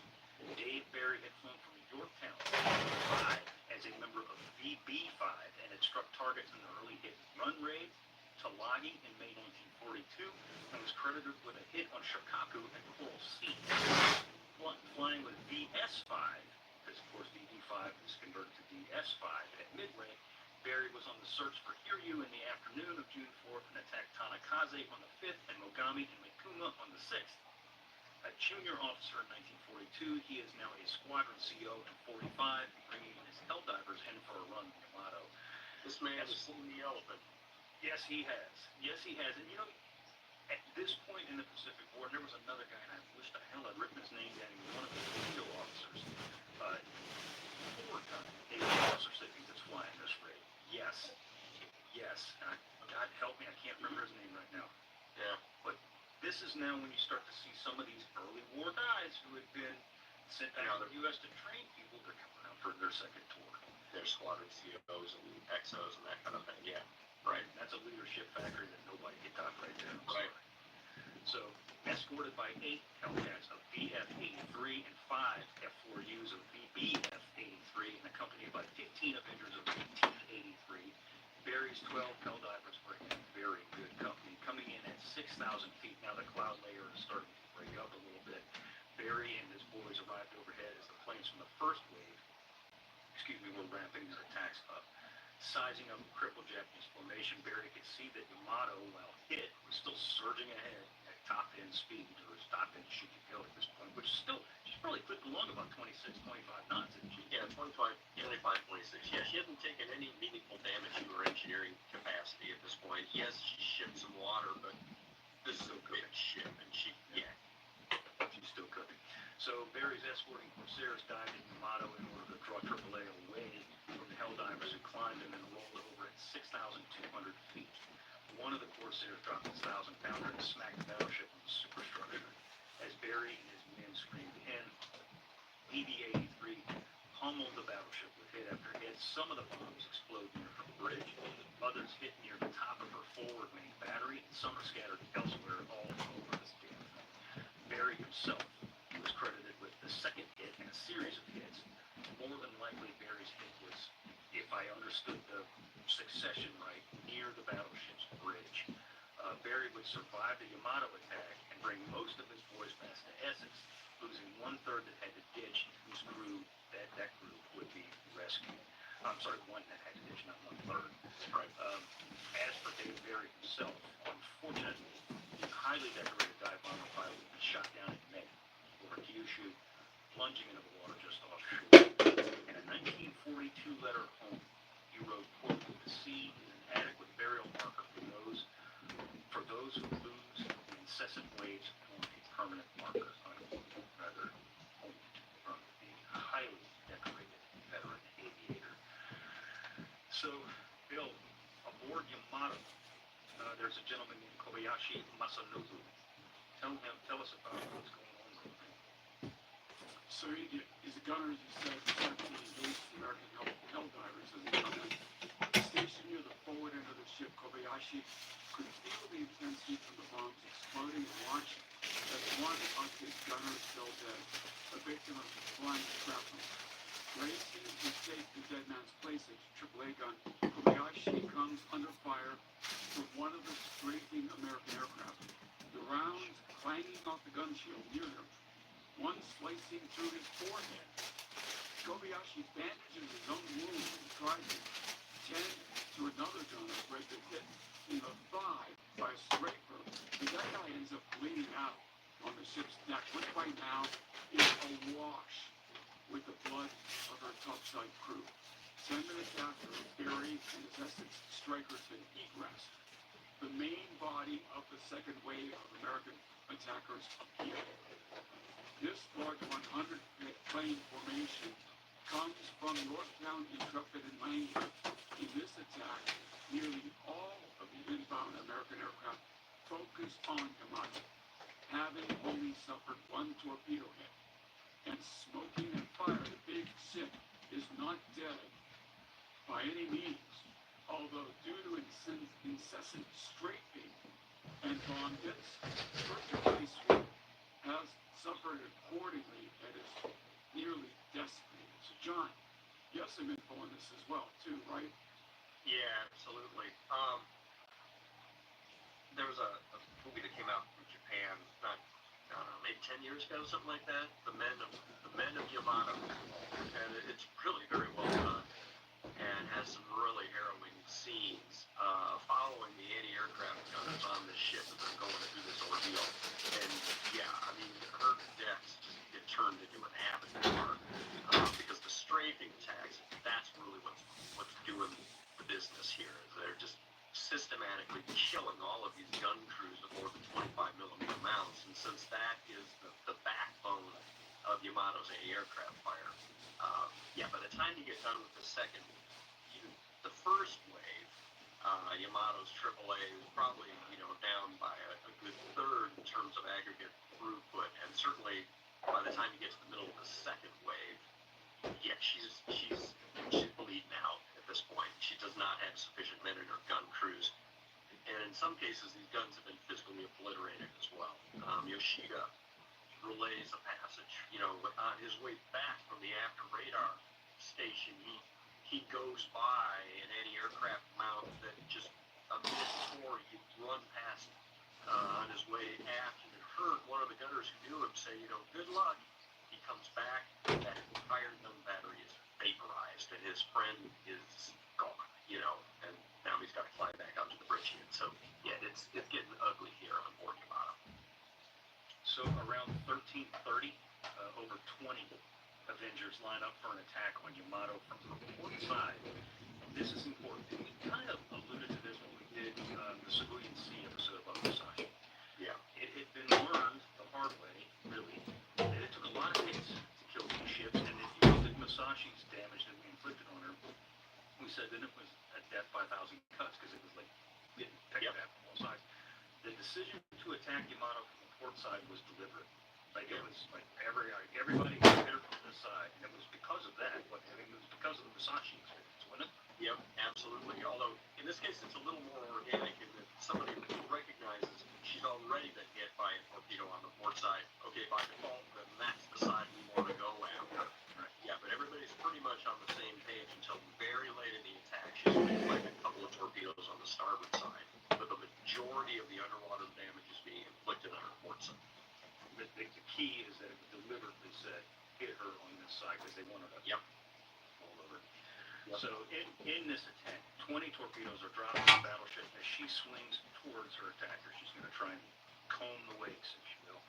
Dave Berry had flown from Yorktown, 5 as a member of VB-5 and had struck targets in the early hit run raid, Tulagi in May 1942, and was credited with a hit on Shikaku and Coral Sea. Flying with DS-5, because of course VB-5 is converted to DS-5 at Midway, Berry was on the search for Hiryu in the afternoon of June 4th and attacked Tanakaze on the 5th and Mogami and Mikuma on the 6th. A junior officer in 1942, he is now a squadron CO in 45, bringing his hell divers in for a run in Yamato. This man has seen the elephant. Yes, he has. Yes, he has. And at this point in the Pacific War, there was another guy, and I wish the hell I'd written his name down. He was one of the torpedo officers. 4-ton Navy cross recipient that's flying this raid. Yes. And God help me, I can't remember his name right now. Yeah. But this is now when you start to see some of these early war guys who had been sent out of the U.S. to train people. They're coming out for their second tour. Their squadron COs and XOs and that kind of thing. Yeah. Right. That's a leadership factory that nobody can top right there. Right. So, escorted by 8 Hellcats of VF-83 and 5 F-4Us of VBF-83 and accompanied by 15 Avengers of VT-83, Berry's 12 hell divers were in very good company, coming in at 6,000 feet. Now the cloud layer is starting to break up a little bit. Berry and his boys arrived overhead as the planes from the first wave, were ramping their attacks up. Sizing up crippled Japanese formation, Barry could see that Yamato, while hit, was still surging ahead at top-end speed, or as top-end she could go at this point, which is still, she's probably clipped along about 26, 25 knots, isn't she? Yeah, 25, 26. Yeah, she hasn't taken any meaningful damage to her engineering capacity at this point. Yes, she shipped some water, but this is a big ship, and She's still cooking. So Barry's escorting Corsairs dived at Yamato in order to draw AAA away from the Helldivers who climbed and then rolled over at 6,200 feet. One of the Corsairs dropped his 1,000-pounder and smacked the battleship on the superstructure. As Barry and his men screamed in, BB-83 pummeled the battleship with hit after hit. Some of the bombs exploded near her bridge. Others hit near the top of her forward main battery. Some are scattered elsewhere all over this damn thing. Barry himself was credited with the second hit and a series of hits. More than likely, Barry's hit was, if I understood the succession right, near the battleship's bridge. Barry would survive the Yamato attack and bring most of his boys past to Essex, losing one-third that had to ditch, whose crew, that group, would be rescued. I'm sorry, one that had to ditch, not one-third. Right. As for Dave Barry himself, unfortunately, the highly decorated dive bomber pilot would be shot down in May over Kyushu, plunging into the water just offshore. In a 1942 letter home, he wrote, quote, "The sea is an adequate burial marker for those who lose the incessant waves on a permanent marker," unquote, rather quote from the highly decorated veteran aviator. So, Bill, aboard Yamato, there's a gentleman named Kobayashi Masanobu. Tell us about what's going on with him. So he's a gunner, as you said, started to engage the American Helldivers as a gunner. Stationed near the forward end of the ship, Kobayashi could feel the intensity from the bombs exploding and watched as one of his gunners fell dead, a victim of flying shrapnel. Racing to take the dead man's place at AAA gun, Kobayashi comes under fire from one of the strafing American aircraft. The rounds clanging off the gun shield near him, one slicing through his forehead. Kobayashi bandages his own wound and tries to tend to another gunner who had been hit in the thigh by a strafer, and that guy ends up bleeding out on the ship's deck, which right now is awash with the blood of her topside crew. 10 minutes after, Barry and his Essex strikers had egress. The main body of the second wave of American attackers appeared. This large 100 plane formation comes from Yorktown, Intrepid, and Langley. In this attack, nearly all of the inbound American aircraft focused on Yamato, having only suffered one torpedo hit. And smoking and fire, the big ship is not dead by any means, although due to incessant strafing and bomb hits, First Fleet has suffered accordingly and is nearly decimated. So John, you have some info on this as well, too, right? Yeah, absolutely. There was a movie that came out from Japan, not I don't know, maybe 10 years ago, something like that. The Men of Yamato, and it's really very well done, and has some really harrowing scenes following the anti-aircraft gunners on this ship as they're going through this ordeal. And yeah, I mean, her decks just get turned into an avatar because the strafing attacks, that's really what's doing the business here. Is they're just systematically killing all of these gun crews with more than 25 millimeter mounts, and since that is the backbone of Yamato's anti-aircraft fire, by the time you get done with the second, the first wave, Yamato's AAA was probably down by a good third in terms of aggregate throughput, and certainly by the time you get to the middle of the second wave, yeah, she's bleeding out at this point. She does not have sufficient men in her gun crews, and in some cases, these guns have been physically obliterated as well. Yoshida relays a passage. On his way back from the after radar station, he goes by an anti-aircraft mount that just a minute before he run past on his way aft, and it hurt one of the gunners who knew him say, good luck. He comes back, that entire gun battery is vaporized, and his friend is gone. 13:30, over 20 Avengers line up for an attack on Yamato from the port side. This is important. And we kind of alluded to this when we did the Civilian Sea episode about Musashi. Yeah. It had been learned the hard way, really, that it took a lot of hits to kill these ships, and if you look at Musashi's damage that we inflicted on her, we said that it was a death by 1,000 cuts because it was like getting picked at from all sides. The decision to attack Yamato from the port side was deliberate. Like it was like everybody was there from this side, and it was because of that. I think it was because of the Musashi experience, wasn't it? Yep, absolutely. Although in this case it's a little more organic in that somebody recognizes she's already been hit by a torpedo on the port side. Okay, by default, then that's the side we want to go after. Right. Yeah, but everybody's pretty much on the same page until very late in the attack. She's inflicted a couple of torpedoes on the starboard side, but the majority of the underwater damage is being inflicted on her port side. The key is that it was deliberately said hit her on this side because they wanted to fall over. Yep. So in this attack, 20 torpedoes are dropped on the battleship as she swings towards her attacker. She's going to try and comb the wakes, if you will.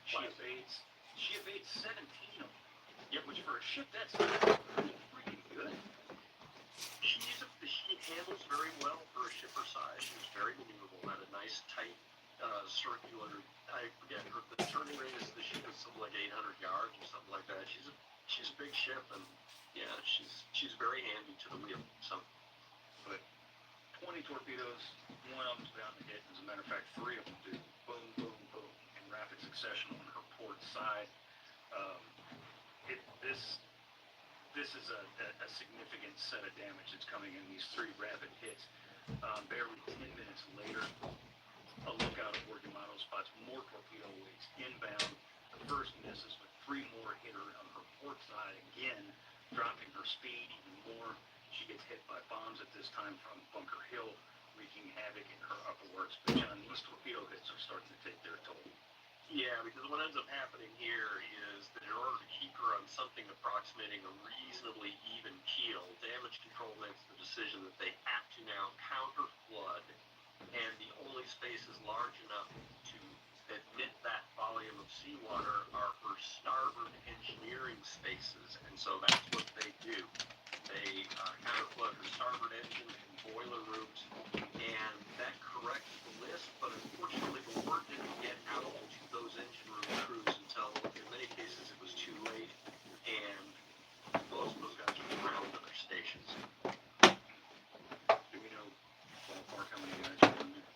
She evades 17 of them. Yep, which for a ship that's pretty freaking good. She handles very well for a ship her size. She's very maneuverable, had a nice tight circular. I forget the turning radius of the ship is something like 800 yards or something like that. She's a big ship, and yeah, she's very handy to the wheel. So, but 20 torpedoes, one of them's bound to hit. As a matter of fact, 3 of them do. Boom, boom, boom, in rapid succession on her port side. This is a significant set of damage that's coming in these 3 rapid hits. Barely 10 minutes later, a lookout aboard Yamato spots more torpedo wakes inbound. The first misses, but 3 more hit her on her port side again, dropping her speed even more. She gets hit by bombs at this time from Bunker Hill, wreaking havoc in her upper works. But John, these torpedo hits are starting to take their toll. Yeah, because what ends up happening here is that in order to keep her on something approximating a reasonably even keel, damage control makes the decision that they have to now counter flood, and the only spaces large enough to admit that volume of seawater are her starboard engineering spaces, and so that's what they do. They counter flood her starboard engine and boiler rooms, and that corrects the list, but unfortunately the word didn't get out to those engine room crews until, in many cases, it was too late, and most of those guys were drowned at their stations. Do we know ballpark how many guys are in there?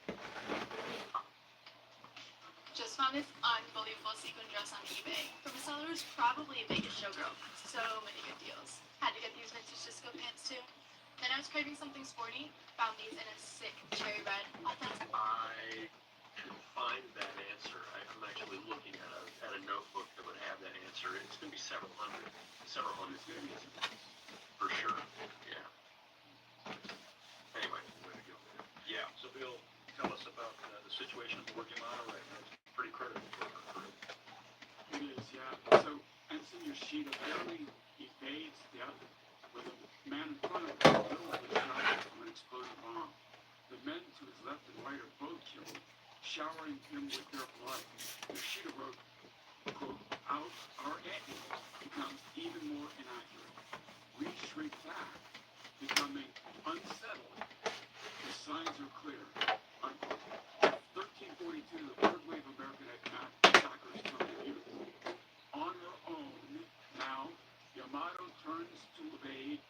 Just found this unbelievable sequin dress on eBay. From a seller who's probably a Vegas showgirl. So many good deals. Had to get these vintage disco pants too. Then I was craving something sporty. Found these in a sick cherry red. Authentic. I can find that answer. I'm actually looking at a notebook that would have that answer. It's going to be several hundred for sure. Yeah. Anyway, Way to go. yeah. So Bill, tell us about the situation aboard Yamato right now. It's pretty critical for her crew. It is, yeah. So Ensign Yoshida barely evades death with a man in front of him literally shot from an exploded bomb. The men to his left and right are both killed, showering him with their blood. Yoshida wrote, quote, "Out our engine becomes even more inaccurate. We shrink back, becoming unsettled. The signs are clear." Unquote. 1342, the third wave of American attackers come to view. On her own, now, Yamato turns to evade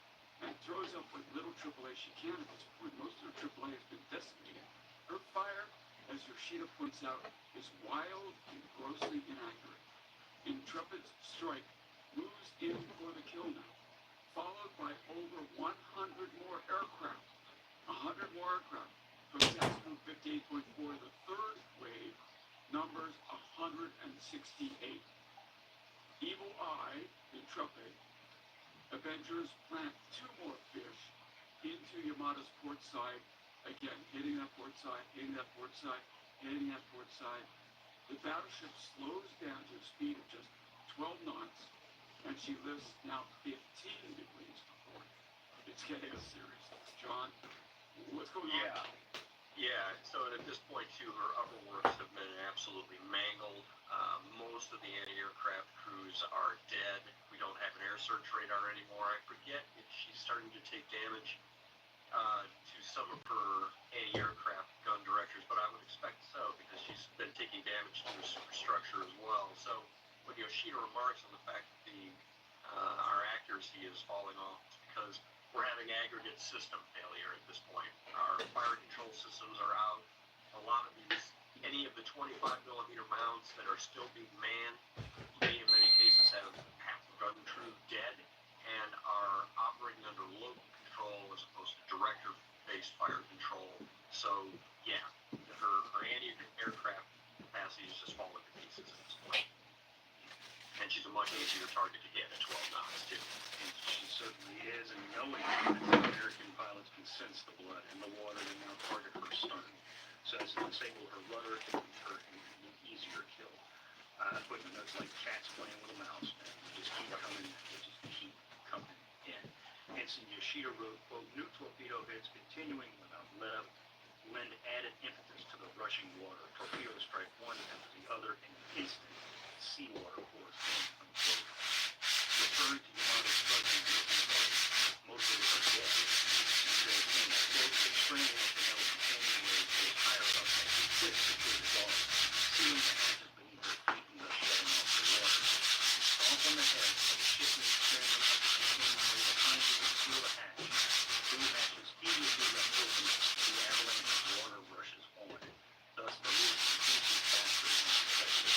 and throws up what little AAA she can at this point. Most of her AAA has been decimated. Her fire, as Yoshida points out, is wild and grossly inaccurate. Intrepid's strike moves in for the kill now, followed by over 100 more aircraft. 100 more aircraft from Cessna170. The third wave numbers 168. Evil Eye, Intrepid, Avengers plant 2 more fish into Yamato's port side. Again, hitting that port side, hitting that port side, hitting that port side. The battleship slows down to a speed of just 12 knots, and she lifts now 15 degrees to port. It's getting serious. John, what's going on? Yeah. Yeah, so at this point too, her upper works have been absolutely mangled. Most of the anti-aircraft crews are dead. We don't have an air search radar anymore. I forget if she's starting to take damage to some of her anti-aircraft gun directors, but I would expect so because she's been taking damage to her superstructure as well. So when Yoshida remarks on the fact that our accuracy is falling off, it's because we're having aggregate system failure at this point. Our fire control systems are out. A lot of any of the 25 millimeter rounds that are still being manned, may in many cases have half the gun crew dead and are operating under local control as opposed to director-based fire control. So yeah, her anti-aircraft capacity is just falling to pieces at this point. And she's a much easier target to hit at 12 knots too. And she certainly is, and knowing that American pilots can sense the blood in the water, they now target her stern. So as to disable her rudder, it can be her an easier kill. But it's like cats playing with a mouse, man. They just keep coming, in. Ensign Yoshida wrote, quote, new torpedo hits continuing without let up lend added impetus to the rushing water. Torpedo strike one after the other in an instant. Seawater pours in, unquote. Referring to Yamato's struggling with the most of it are dead. She says, in quote, extremely instrumental companion waves goes higher up as she quits to clear the dog, sealing the hatches beneath her feet and thus shutting off the water. Stomp on the head of the shipman extremely up the companion wave behind you and seal the hatch. Two hatches immediately left open, the avalanche of water rushes on. Thus the leak increases faster than expected.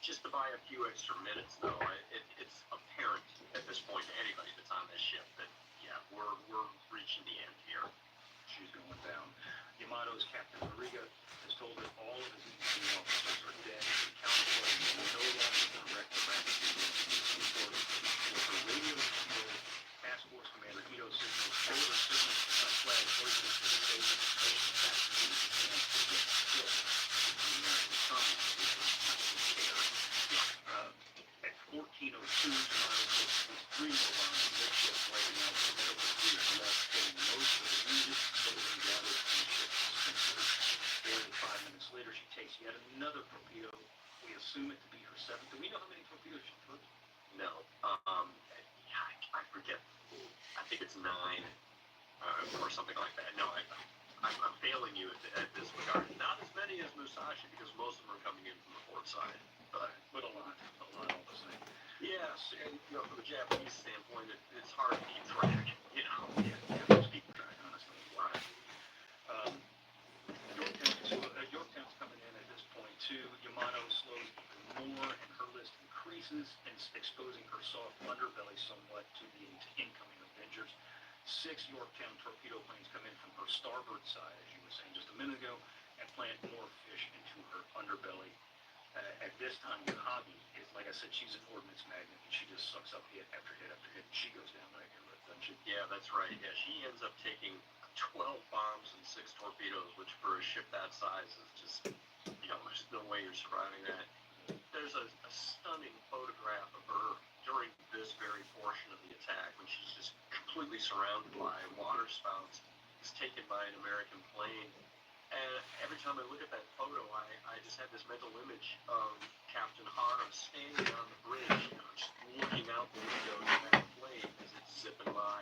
Just to buy a few extra minutes, though, it's apparent at this point to anybody that's on this ship that, yeah, we're reaching the end here. She's going down. Yamato's Captain Mariga has told that all of his EC officers are dead. The counterplay will no longer direct the rapid report. With her radio control, Task Force Commander Ito signals shoulder signals flag hoisted to the stage of the special task force and to get still. The American combat at 14:02, Yamato takes three more bombs midship, wiping out the medical crews left, getting most of the wounded, clothing gathered from the ship's dispensers. Barely 5 minutes later, she takes yet another torpedo. We assume it to be her seventh. Do we know how many torpedoes she took? No. I forget. I think it's 9 or something like that. No, I'm failing you at this regard. Not as many as Musashi because most of them are coming in from the port side. But a lot all the same. Yes, and from the Japanese standpoint, it's hard to keep track. Just keep track, honestly. Right. Yorktown's coming in at this point too. Yamato slows even more, and her list increases, and exposing her soft underbelly somewhat to the incoming Avengers. 6 Yorktown torpedo planes come in from her starboard side, as you were saying just a minute ago, and plant more fish into her underbelly. At this time, Yohabi is, like I said, she's an ordnance magnet, and she just sucks up hit after hit after hit, and she goes down like a doesn't she? Yeah, that's right. Yeah, she ends up taking 12 bombs and 6 torpedoes, which for a ship that size is just, there's no way you're surviving that. There's a stunning photograph of her during this very portion of the attack when she's just completely surrounded by water spouts. It's taken by an American plane. And every time I look at that photo, I just have this mental image of Captain Hara standing on the bridge, just looking out the window at that plane as it's zipping by.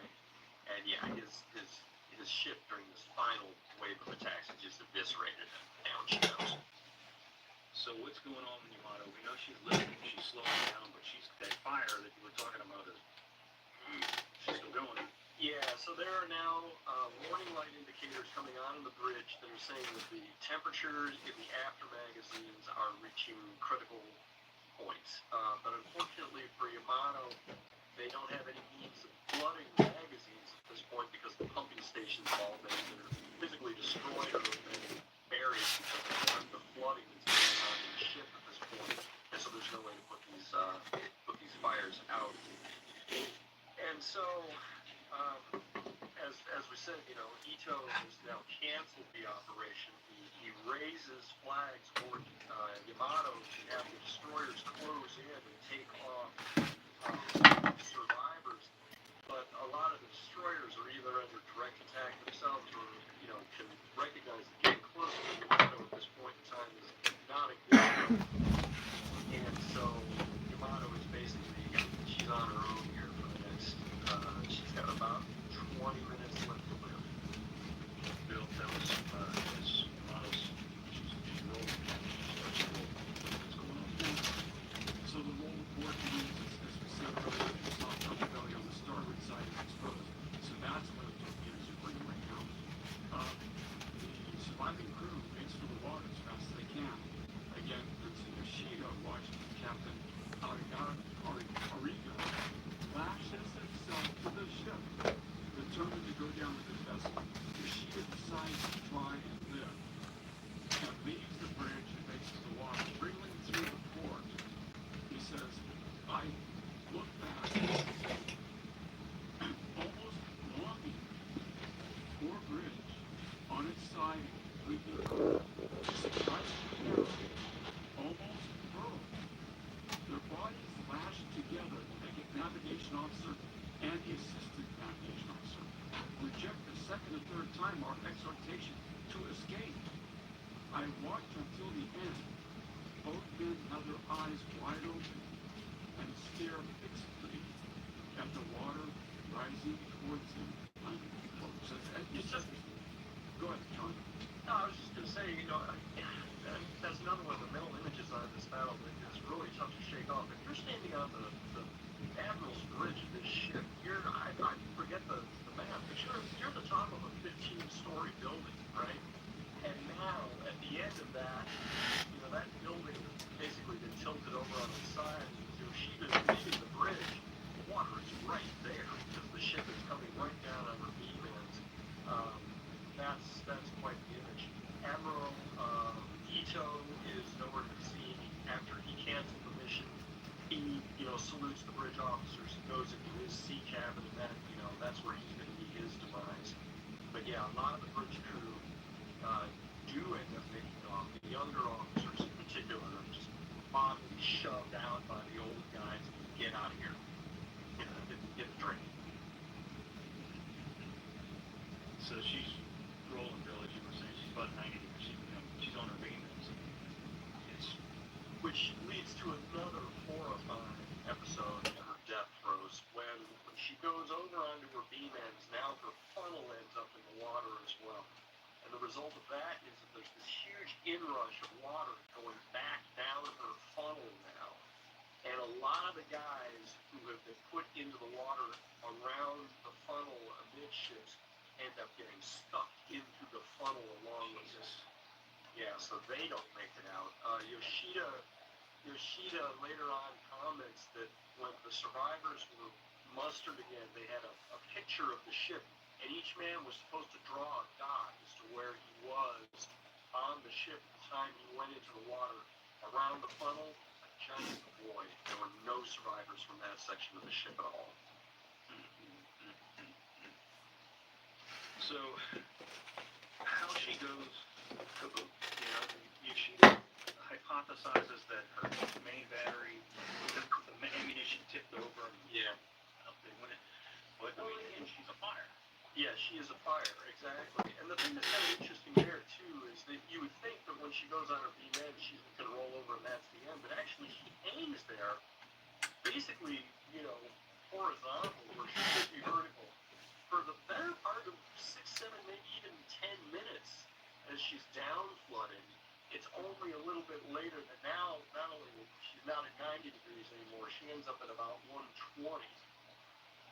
And yeah, his ship during this final wave of attacks is just eviscerated, and down she goes. So what's going on with Yamato? We know she's listening, she's slowing down, but that fire that you were talking about is she's still going. Yeah, so there are now warning light indicators coming on the bridge that are saying that the temperatures in the after magazines are reaching critical points. But unfortunately for Yamato, they don't have any means of flooding the magazines at this point because the pumping stations have all been either physically destroyed or have been buried because of the flooding that's going on in the ship at this point. And so there's no way to put these fires out. And so, as we said, Ito has now canceled the operation. He raises flags for Yamato to have the destroyers close in and take off survivors. But a lot of the destroyers are either under direct attack themselves or, can recognize that getting close to Yamato at this point in time is not a good thing. And so Yamato is basically, she's on her own here for the next, she's got about 20 minutes left to live. Bill, that was his Yamato's, she's rolling. She starts to roll. What's going on? So the roll report means, as we said earlier, the soft upper belly on the starboard side is exposed. So that's what the torpedoes are bringing right now. The surviving crew makes for the water as fast as they can. Again, Ensign Yoshida watched Captain Ariga lashes himself to the ship. Determined to go down with his vessel, Yoshida decides to try and live. And leaves the bridge and makes for the water, wriggling through the port. He says, I look back, almost longing for a bridge on its side, completely cold, stretched down, almost furled. Their bodies lashed together. The navigation officer and the assistant navigation officer reject the second and third time our exhortation to escape. I watched until the end. Both men have their eyes wide open and stare fixedly at the water rising towards them. So it's just, go ahead, John. No, I was just going to say, that's another one of the mental images on this battle that is really tough to shake off. If you're standing on the Admiral's bridge of this ship, I forget the map, but you're at the top of a 15-story building, right? And now, at the end of that, that building has basically been tilted over on its side. Yoshida's leaving the bridge. The water is right there because the ship is coming right down on her beam ends. That's quite the image. Admiral Ito is nowhere to be seen. After he canceled the mission, he salutes the bridge officers and goes into his sea cabin, and that's where he's going to meet his demise. But yeah, a lot of the bridge crew do end up making it off. The younger officers in particular are just bodily shoved out by the old guys and get out of here. Get a drink. So she's rolling, Bill, as you were saying. She's about 90 degrees. She's on her beam. Which leads to another horrifying episode in her death throes when she goes over onto her beam ends. Now her funnel ends up in the water as well. And the result of that is that there's this huge inrush of water going back down her funnel now. And a lot of the guys who have been put into the water around the funnel amidships end up getting stuck into the funnel along with this. Yeah, so they don't make it out. Yoshida later on comments that when the survivors were mustered again, they had a picture of the ship, and each man was supposed to draw a dot as to where he was on the ship at the time he went into the water. Around the funnel, a giant void. There were no survivors from that section of the ship at all. So, how she goes kaboom. Yoshida hypothesizes that her main battery, the ammunition tipped over. Yeah. They went in. But and she's a fire. Yeah, she is a fire, exactly. And the thing that's kind of interesting there, too, is that you would think that when she goes on her beam end, she's going to roll over and that's the end. But actually, she hangs there, basically, horizontal, where she should be vertical, for the better part of 6, 7, maybe even 10 minutes as she's down flooded. It's only a little bit later that now, not only she's not at 90 degrees anymore, she ends up at about 120.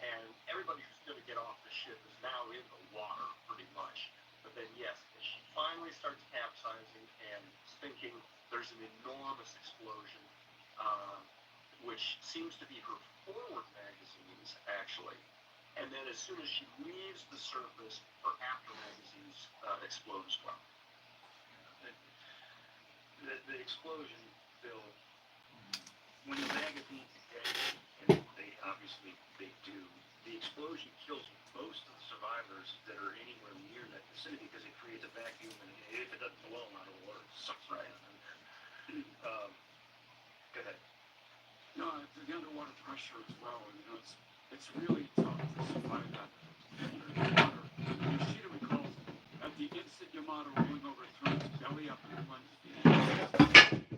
And everybody who's going to get off the ship is now in the water, pretty much. But then, yes, as she finally starts capsizing and sinking, there's an enormous explosion, which seems to be her forward magazines, actually. And then as soon as she leaves the surface, her after magazines explode as well. The explosion, Bill, when the magazines engage, and they obviously do, the explosion kills most of the survivors that are in acidity because it creates a vacuum, and if it doesn't boil them out of the water, it sucks right out. Go ahead. No, the underwater pressure as well, and it's really tough to survive that. Yamato, Yoshida recalls, at the instant Yamato rolling over throws belly up and plunges the engine.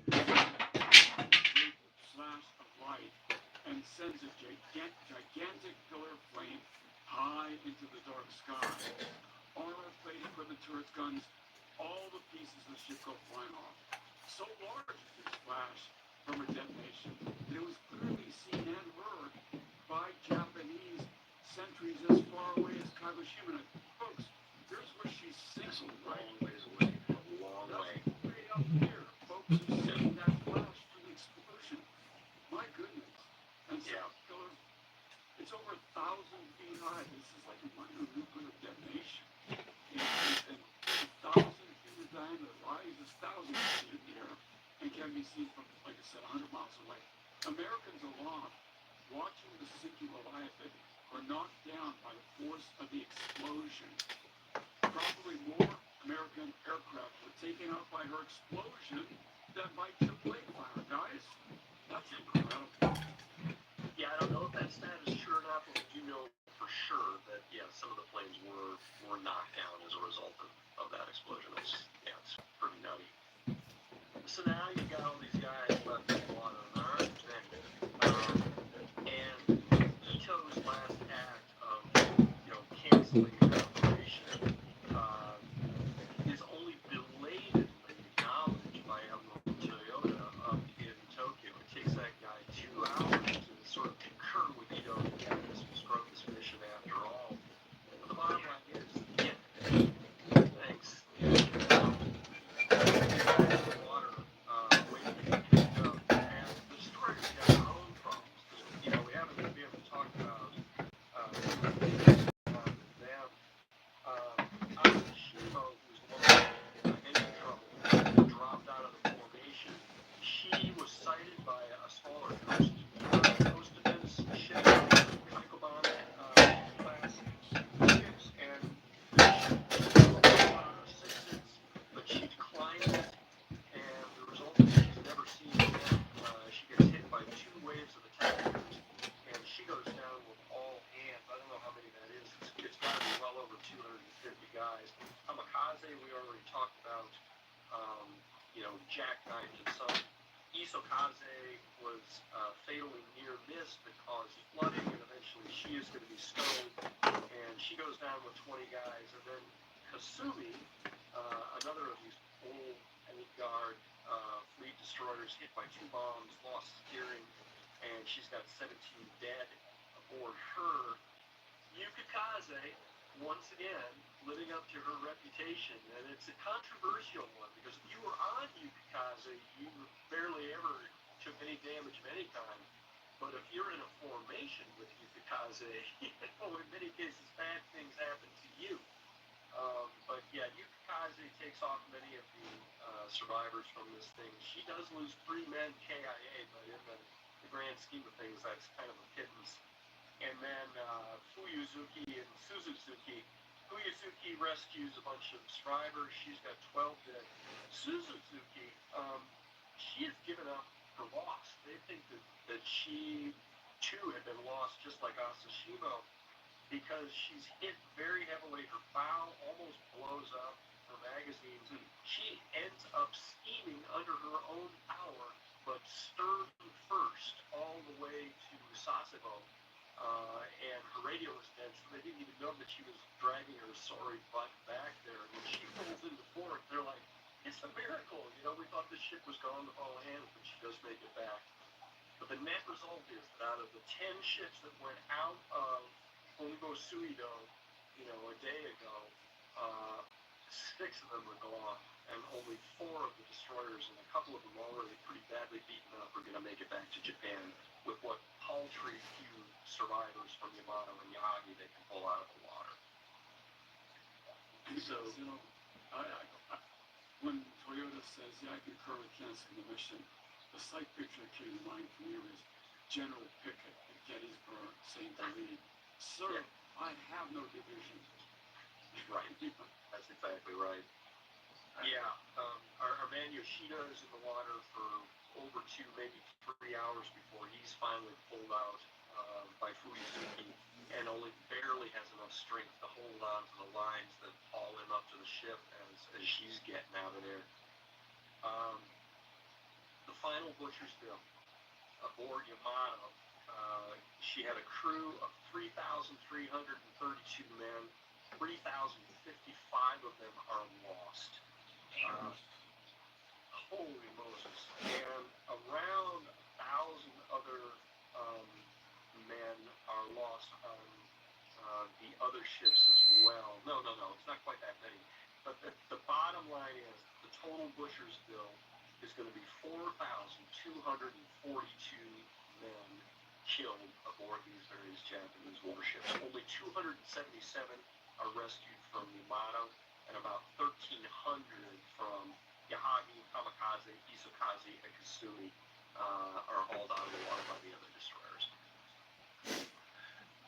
Great flash of light and sends a gigantic pillar of flame high into the dark sky. Armor, plate, equipment, turrets, guns, all the pieces of the ship go flying off. So large is this flash from a detonation that it was clearly seen and heard by Japanese sentries as far away as Kagoshima. Folks, here's where she's sinking, right? Long ways away. A long way. That's way up here. Folks are seeing that flash from the explosion. My goodness. And so killer, it's over 1,000 feet high. This is like a minor nuclear detonation. And 1,000 feet of diameter rises 1,000 feet in the air and can be seen from, like I said, 100 miles away. Americans aloft, watching the sinking Leviathan, were knocked down by the force of the explosion. Probably more American aircraft were taken out by her explosion than by AAA fire, guys. That's incredible. Yeah, I don't know if that stat is true or not, but we do know for sure that, yeah, some of the planes were knocked down as a result of that explosion. It's pretty nutty. So now you got all these guys left in the water, alright? And Ito's last act of, canceling the operation is only belatedly acknowledged by Admiral Toyota up in Tokyo. It takes that guy 2 hours to sort of concur with Ito to get this scrumptious mission after all. But the bottom line is, thanks. Water, waiting to get picked up, and the destroyers got their own problems. We haven't been able to talk about them. Shimo, who's the one in trouble, dropped out of the formation. She was sighted by a smaller coast defense ship, Kaikoban class ships, and the ship assistance, but she declined it, and the result is she's never seen again. She gets hit by 2 waves of attackers, and she goes down with all hands. I don't know how many that is. It's got to be well over 250 guys. Kamikaze, we already talked about, jackknifed and some. Isokaze was fatally near miss that caused flooding, and eventually she is going to be stoned, and she goes down with 20 guys. And then Kasumi, another of these old old-guard fleet destroyers, hit by 2 bombs, lost steering, and she's got 17 dead aboard her. Yukikaze, once again, living up to her reputation, and it's a controversial one, because if you were on Yukikaze, you barely ever took any damage of any kind. But if you're in a formation with Yukikaze, in many cases, bad things happen to you. But yeah, Yukikaze takes off many of the survivors from this thing. She does lose 3 men KIA, but in the grand scheme of things, that's kind of a pittance. And then Fuyuzuki and Suzuki. Fuyuzuki rescues a bunch of survivors. She's got 12 dead. Suzuki, she has given up her loss. They think that she, too, had been lost, just like Asashimo, because she's hit very heavily. Her bow almost blows up. Her magazines. She ends up steaming under her own power, but stern first all the way to Sasebo. And her radio was dead, so they didn't even know that she was dragging her sorry butt back there. And when she falls into port, they're like, it's a miracle. We thought the ship was gone to all hands, but she does make it back. But the net result is that out of the 10 ships that went out of Ongo Suido, a day ago, 6 of them are gone, and only 4 of the destroyers, and a couple of them already pretty badly beaten up, are going to make it back to Japan with what paltry few survivors from Yamato and Yahagi they can pull out of the water. So, when Toyota says, I concur with canceling the mission, the sight picture that came to mind for me was General Pickett at Gettysburg saying to Lee, Sir, I have no division. Right. That's Yeah, our man Yoshida is in the water for over 2, maybe 3 hours before he's finally pulled out by Fujizuki, and only barely has enough strength to hold on to the lines that haul him up to the ship as she's getting out of there. The final butcher's bill aboard Yamato. She had a crew of 3,332 men. 3,055 of them are lost. Holy Moses. And around 1,000 other men are lost on the other ships as well. No, it's not quite that many. But the bottom line is the total butcher's bill is going to be 4,242 men killed aboard these various Japanese warships. Only 277 are rescued from Yamato, and about 1,300 from Yahagi, Kamikaze, Isokaze, and Kasumi are hauled out of the water by the other destroyers.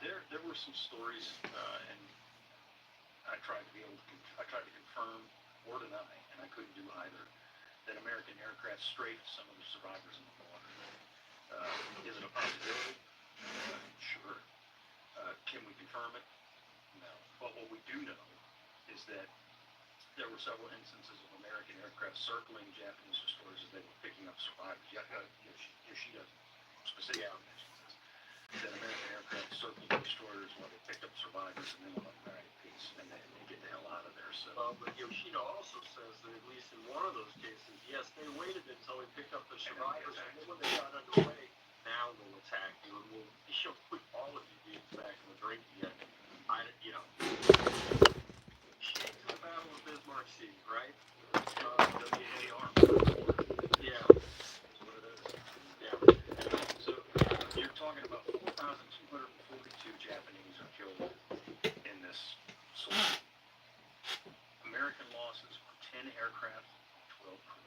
There were some stories, and I tried to confirm or deny, and I couldn't do either, that American aircraft strafed some of the survivors in the water. Is it a possibility? Sure. Can we confirm it? No. But what we do know is that there were several instances of American aircraft circling Japanese destroyers as they were picking up survivors. Yoshida specifically mentions this, that American aircraft circled the destroyers while they picked up survivors and then went on the peace, and then they get the hell out of there. So, but Yoshida also says that at least in one of those cases, yes, they waited until they picked up the survivors, and then when they got underway, now they'll attack you, and she'll put all of you beings back in the drink again. She ain't to the Battle of Bismarck Sea, right? WAR. Yeah. That's what it is. Yeah. So, you're talking about 4,242 Japanese are killed in this sword. American losses were 10 aircraft, 12 crew.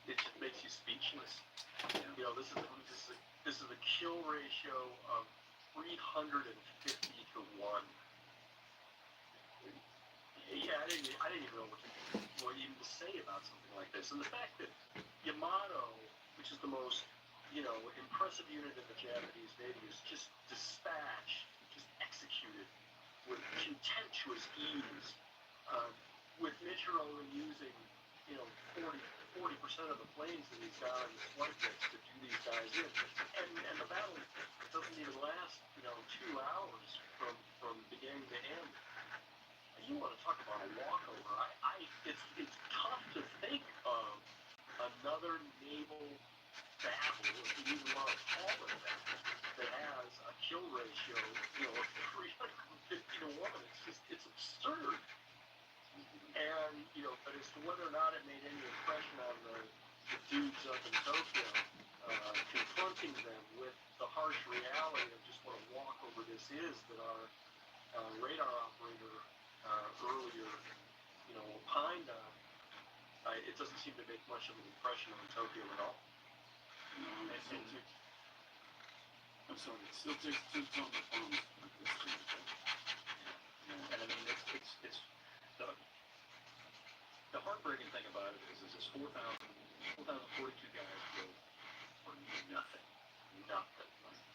It just makes you speechless. Yeah. You know, this is a kill ratio of 350 to 1. Yeah, I didn't even know what even to say about something like this. And the fact that Yamato, which is the most, impressive unit in the Japanese Navy, is just dispatched, just executed with contemptuous ease, with Mitchell only using, 40% of the planes that he's got on his flight decks to do these guys in. And the battle doesn't even last, 2 hours from beginning to end. You want to talk about a walkover. It's tough to think of another naval battle, if you even want to call it that has a kill ratio, of 350 to 1. It's absurd. And, but as to whether or not it made any impression on the dudes up in Tokyo, confronting them with the harsh reality of just what a walkover this is that our radar operator earlier, opined on, it doesn't seem to make much of an impression on Tokyo at all. No, I'm sorry, it still takes 2 tons of bombs like this thing. And I mean, it's the heartbreaking thing about it is this 4,042 guys killed for nothing.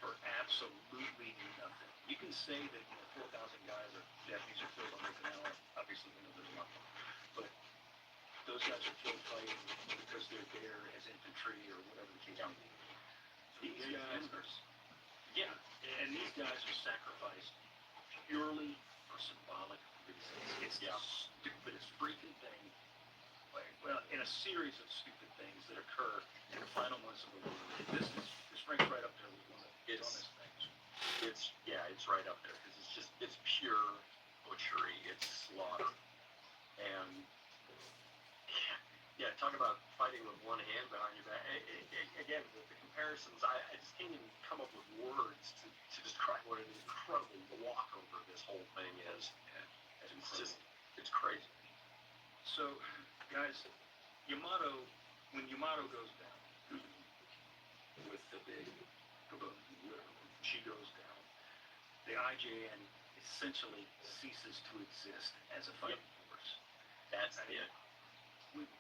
For absolutely nothing. You can say that 4,000 guys are Japanese are killed on Okinawa. Obviously, we know there's a lot more. But those guys are killed fighting because they're there as infantry or whatever the case may be. These guys are, and these guys are sacrificed purely for symbolic reasons. It's the stupidest freaking thing. Well, in a series of stupid things that occur in the final months of the war. This ranks right up there with one of the dumbest things. It's right up there because it's pure butchery. It's slaughter. And talk about fighting with one hand behind your back. Again, the comparisons, I just can't even come up with words to describe what an incredible walkover this whole thing is. And it's crazy. So, guys, when Yamato goes down, with the big kaboom, she goes down, the IJN essentially ceases to exist as a fighting force. That's it.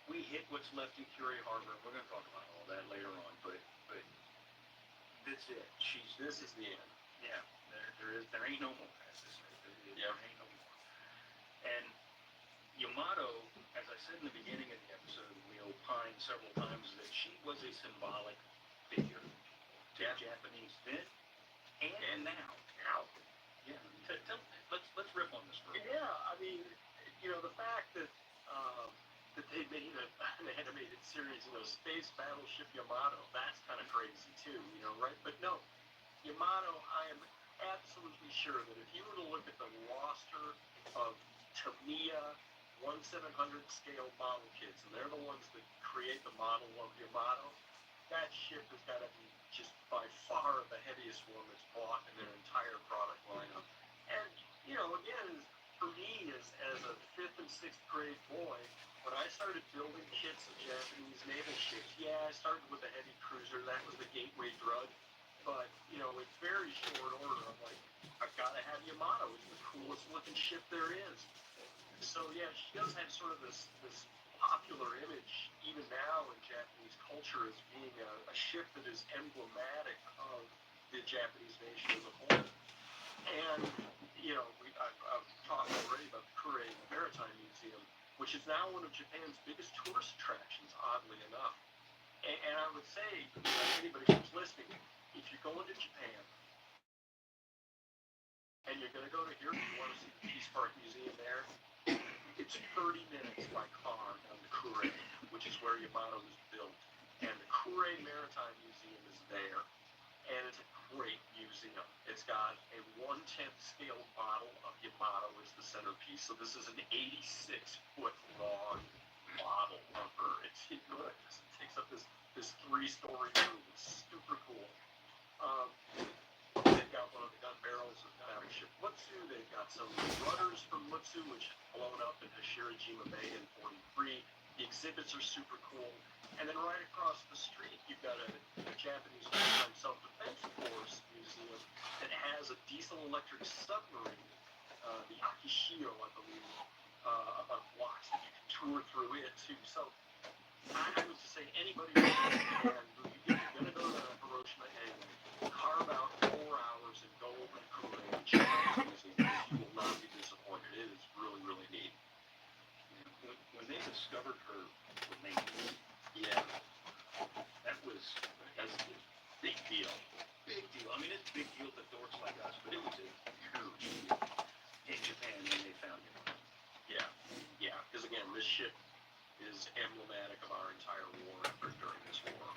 We hit what's left in Curie Harbor. We're going to talk about all that later on, but that's it. This is the end. Yeah. There ain't no more. There ain't no more. And Yamato, as I said in the beginning of the episode, we opined several times that she was a symbolic figure to Japanese then and now. Yeah. Let's riff on this for a minute. Yeah, I mean, the fact that that they made an animated series, Space Battleship Yamato, that's kind of crazy too, right? But no, Yamato, I am absolutely sure that if you were to look at the roster of Tamiya 1/700 scale model kits, and they're the ones that create the model of Yamato, that ship has got to be just by far the heaviest one that's bought in their entire product lineup. And, again, for me, as a 5th and 6th grade boy, when I started building kits of Japanese naval ships, I started with a heavy cruiser. That was the gateway drug. But, in very short order, I'm like, I've got to have Yamato. It's the coolest looking ship there is. So, she does have sort of this popular image, even now in Japanese culture, as being a ship that is emblematic of the Japanese nation as a whole. And, I've talked already about the Kure Maritime Museum, which is now one of Japan's biggest tourist attractions, oddly enough. And I would say, anybody who's listening, if you're going to Japan, and you're going to go to here, if you want to see the Peace Park Museum there, it's 30 minutes by car down to Kure, which is where Yamato was built. And the Kure Maritime Museum is there. And it's a great museum. It's got a 1/10 scale model of Yamato as the centerpiece. So this is an 86-foot long model of her. It takes up this 3-story room. It's super cool. They've got one of the gun barrels of Battleship Mutsu. They've got some rudders from Mutsu, which blown up into Shirajima Bay in 43. The exhibits are super cool. And then right across the street, you've got a Japanese Maritime Self-Defense Force museum that has a diesel-electric submarine, the Akishio, I believe, about blocks that you can tour through it, too. So I would just say anybody who's if you're going to go to Hiroshima anyway, carve out 4 hours and go over to Korea and check out the museum. You will not be disappointed. It is really, really neat. When they discovered her remains, that's a big deal. Big deal. I mean, it's a big deal to dorks like us, but it was a huge deal in Japan when they found it. Yeah. Because again, this ship is emblematic of our entire war effort during this war.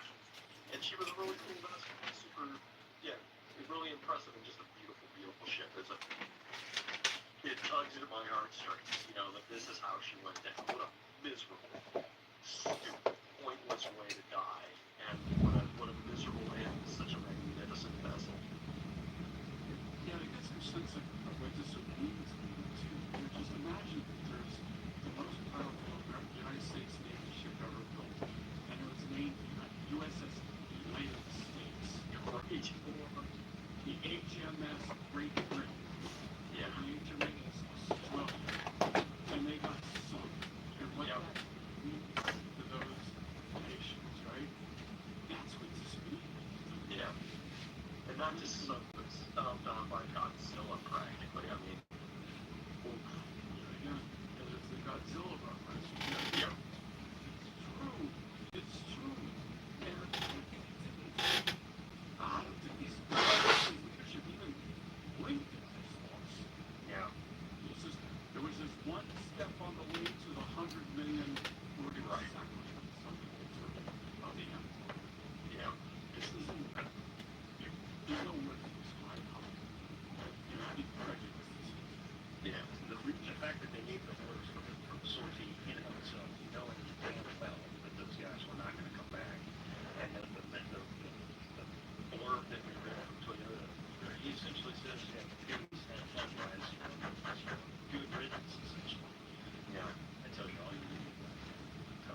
And she was a really cool vessel. Really impressive and just a beautiful, beautiful ship. It tugs at my heartstrings, that this is how she went down. What a miserable, stupid, pointless way to die. And what a miserable end to such a magnificent vessel. Yeah, I get some sense of what this would mean to me, too. Just imagine that there's the most powerful United States Navy ship ever built, and it was named USS United States. The HMS Great Britain. Yeah. The HMS Australia. And they got sunk. And what that means to those nations, right? That's what this means. Yeah. And not just sunk, but stomped on by Godzilla, practically. I mean, oof. Yeah, because it's the Godzilla reference. Yeah. It's true. And I don't think these should even blink at this loss. Yeah. There was this one step on the way to the 100 million we're going to sacrifice something of the empire. Yeah. This isn't, there's no word to describe how prejudice this is. Yeah. The fact that they gave the orders from the sortie in and of itself, knowing damn well that those guys were not going to come back. And the blurb that we read from Toyota, where he essentially says, peace and likewise, good riddance, essentially. Yeah. That tells you all you need.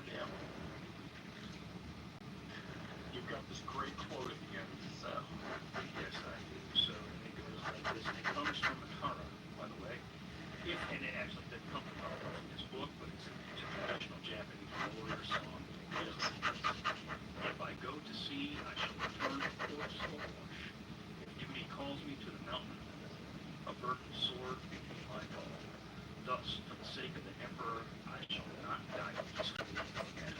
Yeah. You've got this great quote at the end. Yes, I do. So it goes like this. And it comes from burden sword became my goal. Thus, for the sake of the Emperor, I shall not die peacefully again.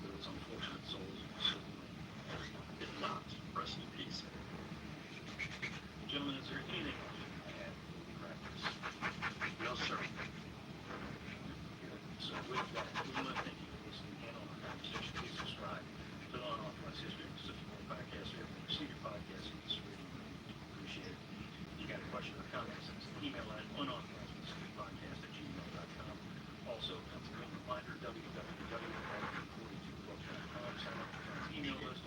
Those unfortunate souls certainly If not, rest in peace. Gentlemen, is there anything else you can add before we wrap this? No, sir. So with that, we want to thank you for listening in on our conversation. Please subscribe to the Unauthorized History of Pacific War podcast here. Receive your podcast in this radio. Appreciate it. You got a question or comment, send us an email at unauthorizedhistorypodcast@gmail.com. Also, once again, reminder, www.42club.com. Sign up for John's email list.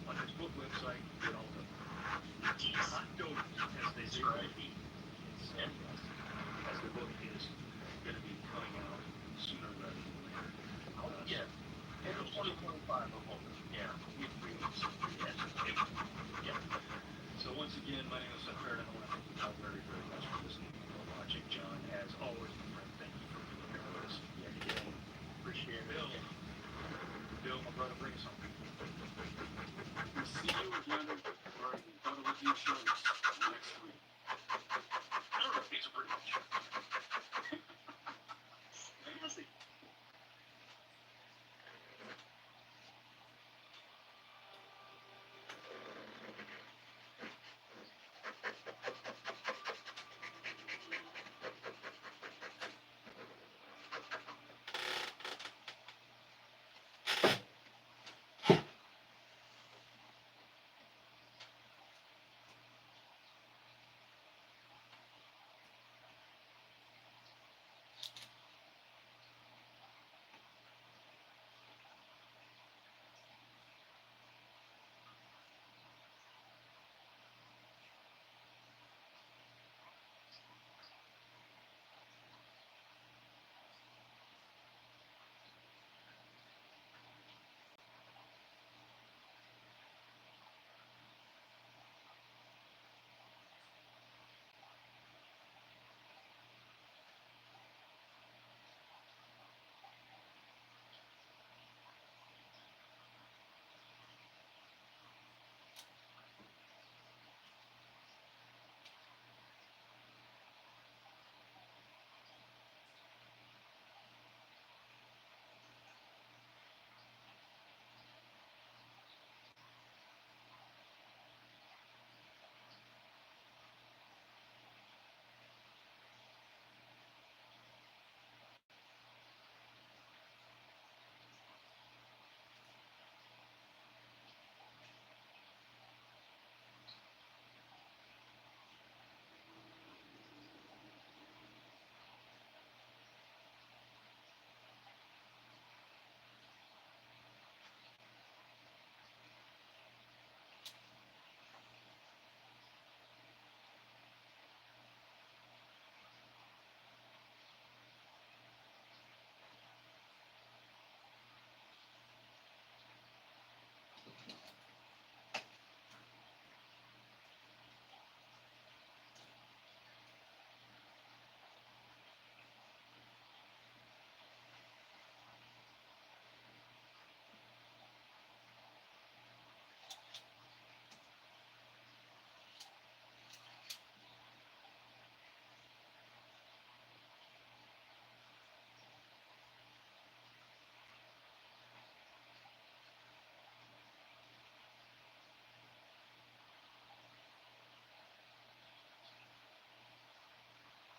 On his book website, you get all the hot donuts, as they say, right? It's, as the book is going to be coming out sooner rather than later. Yeah. End of 2025, I'm hoping. Yeah, with readings. Yes. Yeah. So once again, my name is Seth Faird, and I want to thank you all very, very much for listening and watching. John, as always, my friend, thank you for being here with us yet again. Appreciate it. Bill, my brother, bring us home. We'll see you again for the Battle of the Insurance next week. I don't know, these are pretty much.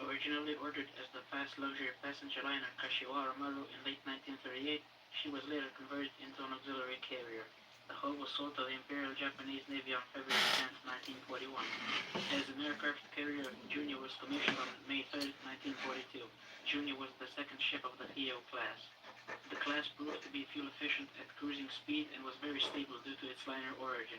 Originally ordered as the fast luxury passenger liner Kashiwara Maru in late 1938, she was later converted into an auxiliary carrier. The hull was sold to the Imperial Japanese Navy on February 10, 1941. As an aircraft carrier, Junior was commissioned on May 3, 1942. Junior was the second ship of the EO class. The class proved to be fuel efficient at cruising speed and was very stable due to its liner origin.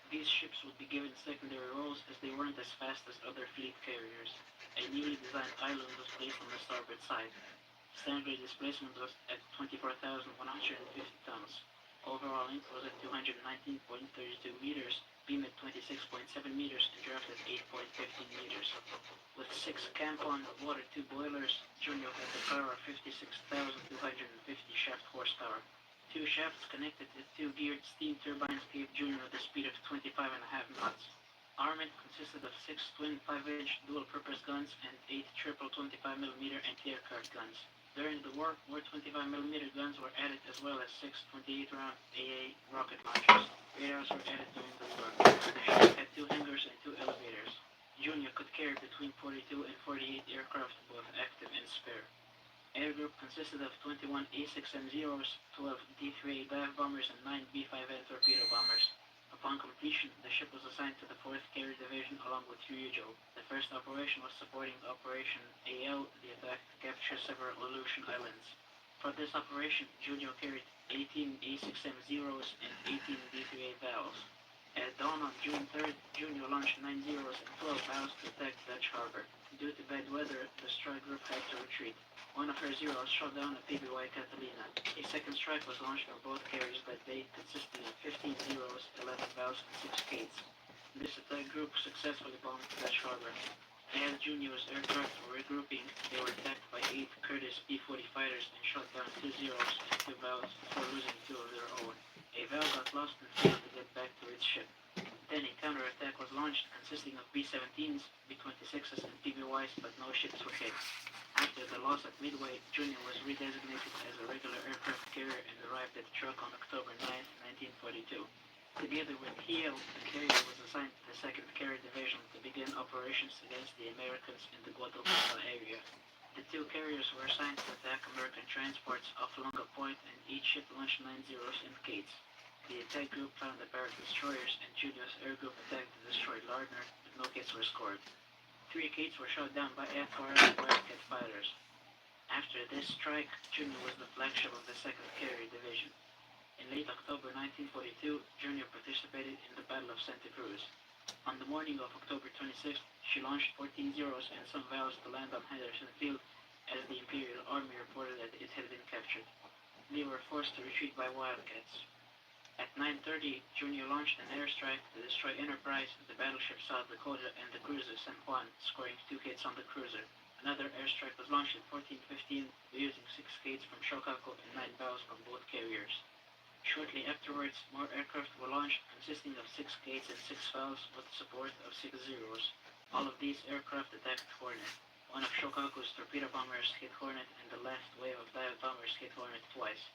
These ships would be given secondary roles as they weren't as fast as other fleet carriers. A newly designed island was placed on the starboard side. Standard displacement was at 24,150 tons. Overall length was at 219.32 meters, beam at 26.7 meters, and draft at 8.15 meters. With 6 camp-on water 2 boilers, Junior had the power of 56,250 shaft horsepower. 2 shafts connected to 2 geared steam turbines gave Junior the speed of 25.5 knots. Armament consisted of 6 twin 5-inch dual-purpose guns and 8 triple 25mm anti-aircraft guns. During the war, more 25mm guns were added as well as 6 28-round AA rocket launchers. Radars were added during the war. The ship had 2 hangars and 2 elevators. Junior could carry between 42 and 48 aircraft, both active and spare. Air group consisted of 21 A6M0s, 12 D3A dive bombers, and 9 B5N torpedo bombers. Upon completion, the ship was assigned to the 4th Carrier Division along with Ryujo. The first operation was supporting Operation AL, the attack to capture several Aleutian islands. For this operation, Junio carried 18 A6M0s and 18 D3A valves. At dawn on June 3rd, Junio launched 9 Zeros and 12 valves to attack Dutch Harbor. Due to bad weather, the strike group had to retreat. One of her Zeros shot down a PBY Catalina. A second strike was launched from both carriers that day, consisting of 15 Zeros, 11 valves, and 6 Kates. This attack group successfully bombed Dutch Harbor. As Junior's aircraft were regrouping, they were attacked by 8 Curtiss P-40 fighters and shot down 2 Zeros and 2 valves before losing 2 of their own. A valve got lost and failed to get back to its ship. Then a counterattack was launched consisting of B-17s, B-26s, and PBYs, but no ships were hit. After the loss at Midway, Junior was redesignated as a regular aircraft carrier and arrived at Truk on October 9, 1942. Together with Heel, the carrier was assigned to the 2nd Carrier Division to begin operations against the Americans in the Guadalcanal area. The 2 carriers were assigned to attack American transports off Lunga Point, and each ship launched 9 Zeros and Kates. The attack group found the barrack destroyers, and Junior's air group attacked the destroyed Lardner, but no Kates were scored. 3 Kates were shot down by FRS Wildcat fighters. After this strike, Junior was the flagship of the 2nd Carrier Division. In late October 1942, Junior participated in the Battle of Santa Cruz. On the morning of October 26th, she launched 14 Zeros and some valves to land on Henderson Field, as the Imperial Army reported that it had been captured. They were forced to retreat by Wildcats. At 9:30, Junior launched an airstrike to destroy Enterprise, the battleship South Dakota, and the cruiser San Juan, scoring 2 Kates on the cruiser. Another airstrike was launched at 14:15, using 6 Kates from Shokaku and 9 valves from both carriers. Shortly afterwards, more aircraft were launched, consisting of 6 Kates and 6 valves with the support of 6 Zeros. All of these aircraft attacked Hornet. One of Shokaku's torpedo bombers hit Hornet, and the last wave of dive bombers hit Hornet twice.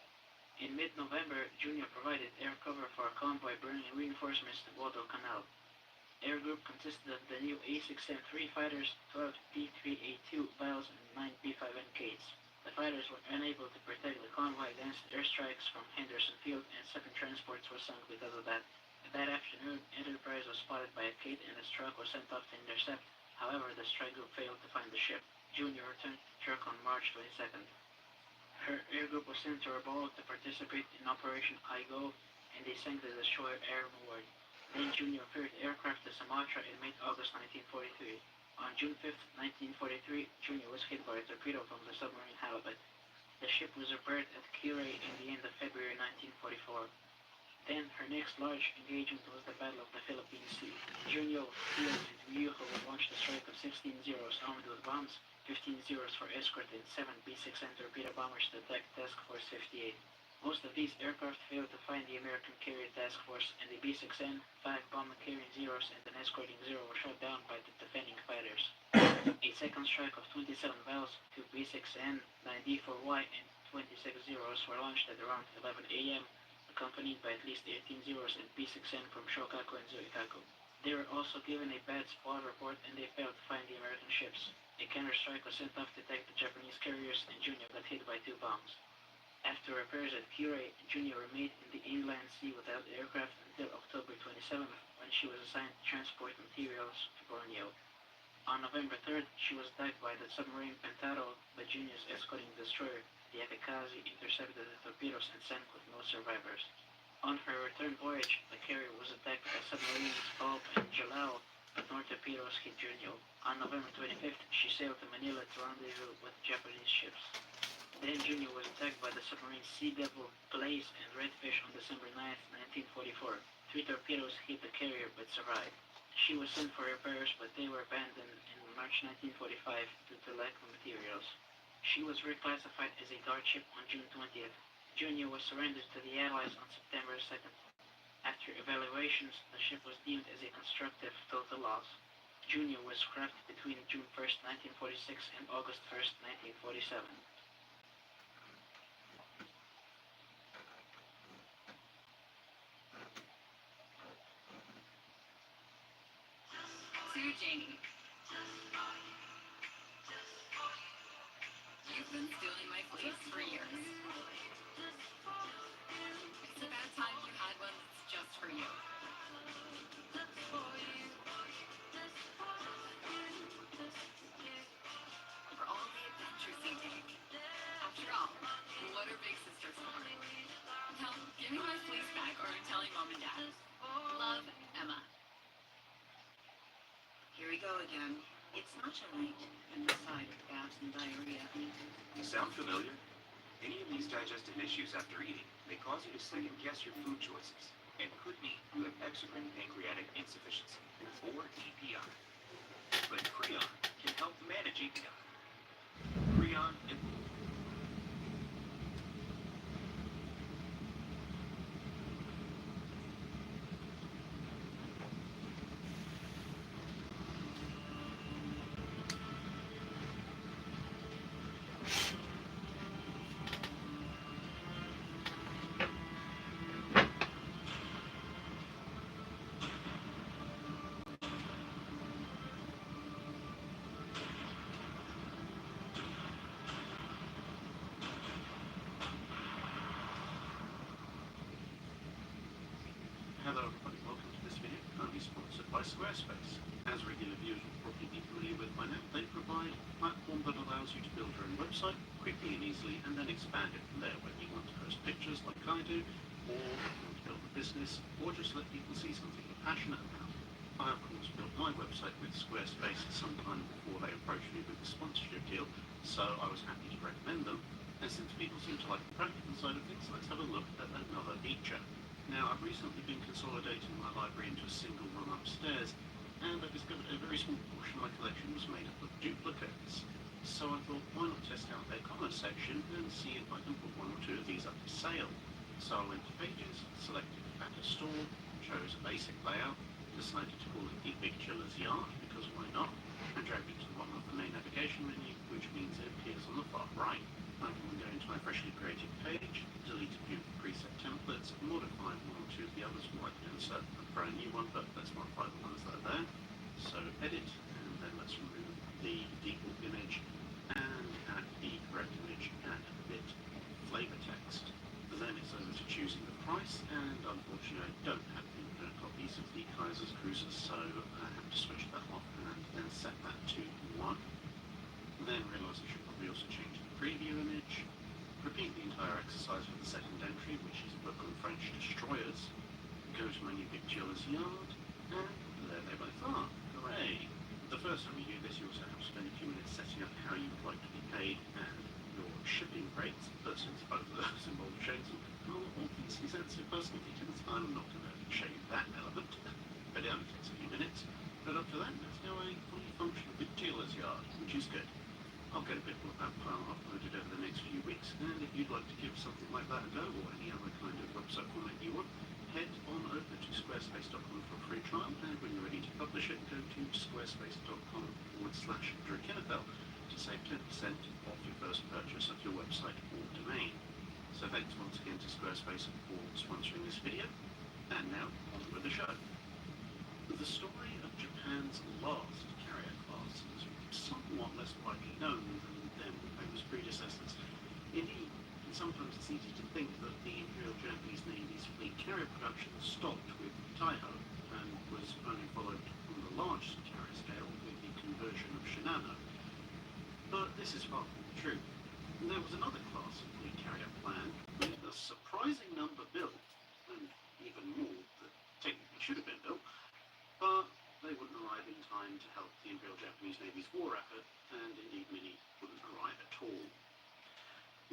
In mid-November, Junior provided air cover for a convoy bringing reinforcements to Guadalcanal. Air group consisted of the new A6M3 fighters, 12 P-3A2 valves, and 9 B-5N Kates. The fighters were unable to protect the convoy against airstrikes from Henderson Field, and 7 transports were sunk because of that. That afternoon, Enterprise was spotted by a Kate, and a truck was sent off to intercept. However, the strike group failed to find the ship. Junior returned to the truck on March 22nd. Her air group was sent to Rabaul to participate in Operation I-Go, and they sank the destroyer Air Moored. Then Junior ferried aircraft to Sumatra in mid-August 1943. On June 5, 1943, Junior was hit by a torpedo from the submarine Halibut. The ship was repaired at Kure in the end of February 1944. Then her next large engagement was the Battle of the Philippine Sea. Junyo, Heel, and Ryuho launched a strike of 16 Zeros armed with bombs, 15 Zeros for escort, and 7 B-6N torpedo bombers to attack Task Force 58. Most of these aircraft failed to find the American carrier task force, and the B-6N, 5 bomber-carrying Zeros, and an escorting Zero were shot down by the defending fighters. A second strike of 27 valves, 2 B-6N, 9 D-4Y, and 26 Zeros were launched at around 11 a.m., accompanied by at least 18 Zeros and B-6N from Shokaku and Zuikaku. They were also given a bad squad report, and they failed to find the American ships. A counterstrike was sent off to attack the Japanese carriers, and Junior got hit by 2 bombs. After repairs at Kure, Junior remained in the inland sea without aircraft until October 27th, when she was assigned to transport materials to Borneo. On November 3rd, she was attacked by the submarine Pentaro, but Junior's escorting destroyer, the Akakazi, intercepted the torpedoes and sank with no survivors. On her return voyage, the carrier was attacked by submarines Bulb and Jalal, but no torpedoes hit Junyo. On November 25th, she sailed to Manila to rendezvous with Japanese ships. Then Junyo was attacked by the submarines Sea Devil, Blaze, and Redfish on December 9th, 1944. 3 torpedoes hit the carrier but survived. She was sent for repairs, but they were abandoned in March 1945 due to lack of materials. She was reclassified as a guard ship on June 20th. Junyo was surrendered to the Allies on September 2nd. After evaluations, the ship was deemed as a constructive total loss. Junior was scrapped between June 1st, 1946 and August 1st, 1947. To Janie. You've been stealing my fleece for years. It's about time you had one that's just for you. For all the adventures you take. After all, what are big sisters for? Now, give me my fleece back or I'm telling mom and dad. Love, Emma. Here we go again. It's not a night and the side of gas and diarrhea. Sound familiar? Any of these digestive issues after eating may cause you to second guess your food choices and could mean you have exocrine pancreatic insufficiency, or EPI. But Creon can help manage EPI. Creon Hello everybody, welcome to this video, currently sponsored by Squarespace. As regular viewers will probably be familiar with by now, they provide a platform that allows you to build your own website quickly and easily and then expand it from there, whether you want to post pictures like I do, or you want to build a business, or just let people see something you're passionate about. I of course built my website with Squarespace some time before they approached me with the sponsorship deal, so I was happy to recommend them. And since people seem to like the practical side of things, let's have a look at another feature. Now, I've recently been consolidating my library into a single room upstairs, and I discovered a very small portion of my collection was made up of duplicates. So I thought, why not test out their commerce section and see if I can put one or two of these up for sale. So I went to Pages, selected Add a Store, chose a basic layout, decided to call it the Victualer's Yard, because why not, and dragged it to the bottom of the main navigation menu, which means it appears on the far right. I can go into my freshly created page, delete a few preset templates, modify one or two of the others, or I can insert a brand new one, but let's modify the ones that are there. So edit, and then let's remove the default image, and add the correct image, and a bit of flavor text. Then it's over to choosing the price, and unfortunately I don't have infinite copies of the Kaiser's Cruises, so I have to switch that off and then set that to 1. Then realise I should probably also change the preview image. Repeat the entire exercise for the second entry, which is a book on French destroyers. Go to my new Victualer's Yard, and there they both are. Hooray! The first time you do this, you also have to spend a few minutes setting up how you would like to be paid and your shipping rates, but since both of those involve showing some obviously sensitive personal details, I'm not going to show you that element, but it only takes a few minutes. But after that, there's now a fully functional Victualer's Yard, which is good. I'll get a bit more of that file uploaded over the next few weeks, and if you'd like to give something like that a go, or any other kind of website format you want, head on over to squarespace.com for a free trial, and when you're ready to publish it, go to squarespace.com/Drakinabel to save 10% off your first purchase of your website or domain. So thanks once again to Squarespace for sponsoring this video, and now on with the show. The story of Japan's last carrier class is somewhat less widely known than their famous predecessors. Indeed, sometimes it's easy to think that the Imperial Japanese Navy's fleet carrier production stopped with Taiho and was only followed on the large carrier scale with the conversion of Shinano. But this is far from true. There was another class of fleet carrier planned with a surprising number built, and even more that technically should have been built, but they wouldn't arrive in time to help the Imperial Japanese Navy's war effort, and indeed many wouldn't arrive at all.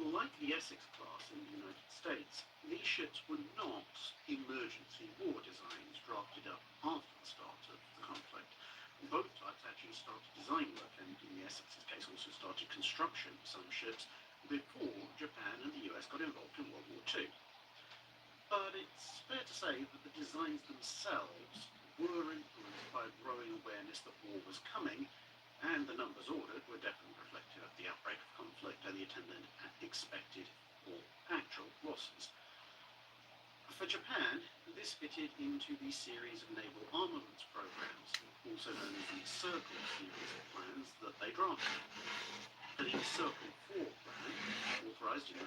Like the Essex class in the United States, these ships were not emergency war designs drafted up after the start of the conflict. Both types actually started design work, and in the Essex's case also started construction of some ships before Japan and the US got involved in World War II. but it's fair to say that the designs themselves were influenced by growing awareness that war was coming, and the numbers ordered were definitely reflective of the outbreak of conflict and the attendant expected or actual losses. For Japan, this fitted into the series of naval armaments programs, also known as the Circle series of plans that they drafted. The Circle 4 plan, authorised in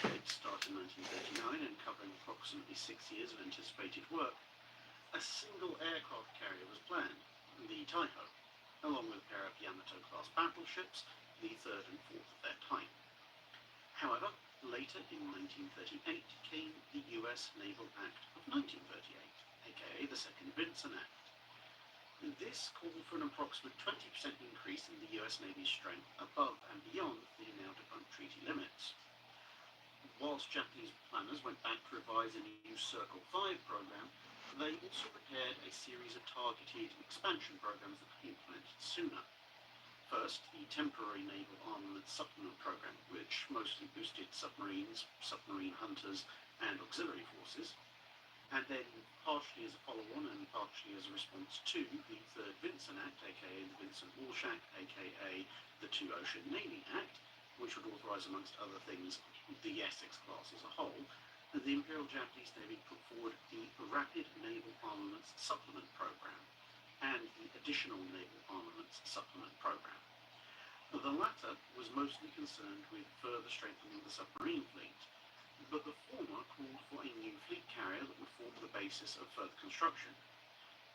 1938, started in 1939 and covering approximately 6 years of anticipated work, a single aircraft carrier was planned, the Taiho, along with a pair of Yamato-class battleships, the third and fourth of their type. However, later in 1938 came the US Naval Act of 1938, aka the Second Vinson Act. This called for an approximate 20% increase in the US Navy's strength above and beyond the now defunct treaty limits. Whilst Japanese planners went back to revise a new Circle 5 program, they also prepared a series of targeted expansion programs that could be implemented sooner. First, the Temporary Naval Armament Supplement Program, which mostly boosted submarines, submarine hunters, and auxiliary forces, and then partially as a follow-on and partially as a response to the Third Vinson Act, aka the Vinson-Walsh Act, aka the Two Ocean Navy Act, which would authorise, amongst other things, the Essex class as a whole. The Imperial Japanese Navy put forward the Rapid Naval Armaments Supplement Program and the Additional Naval Armaments Supplement Program. The latter was mostly concerned with further strengthening the submarine fleet, but the former called for a new fleet carrier that would form the basis of further construction.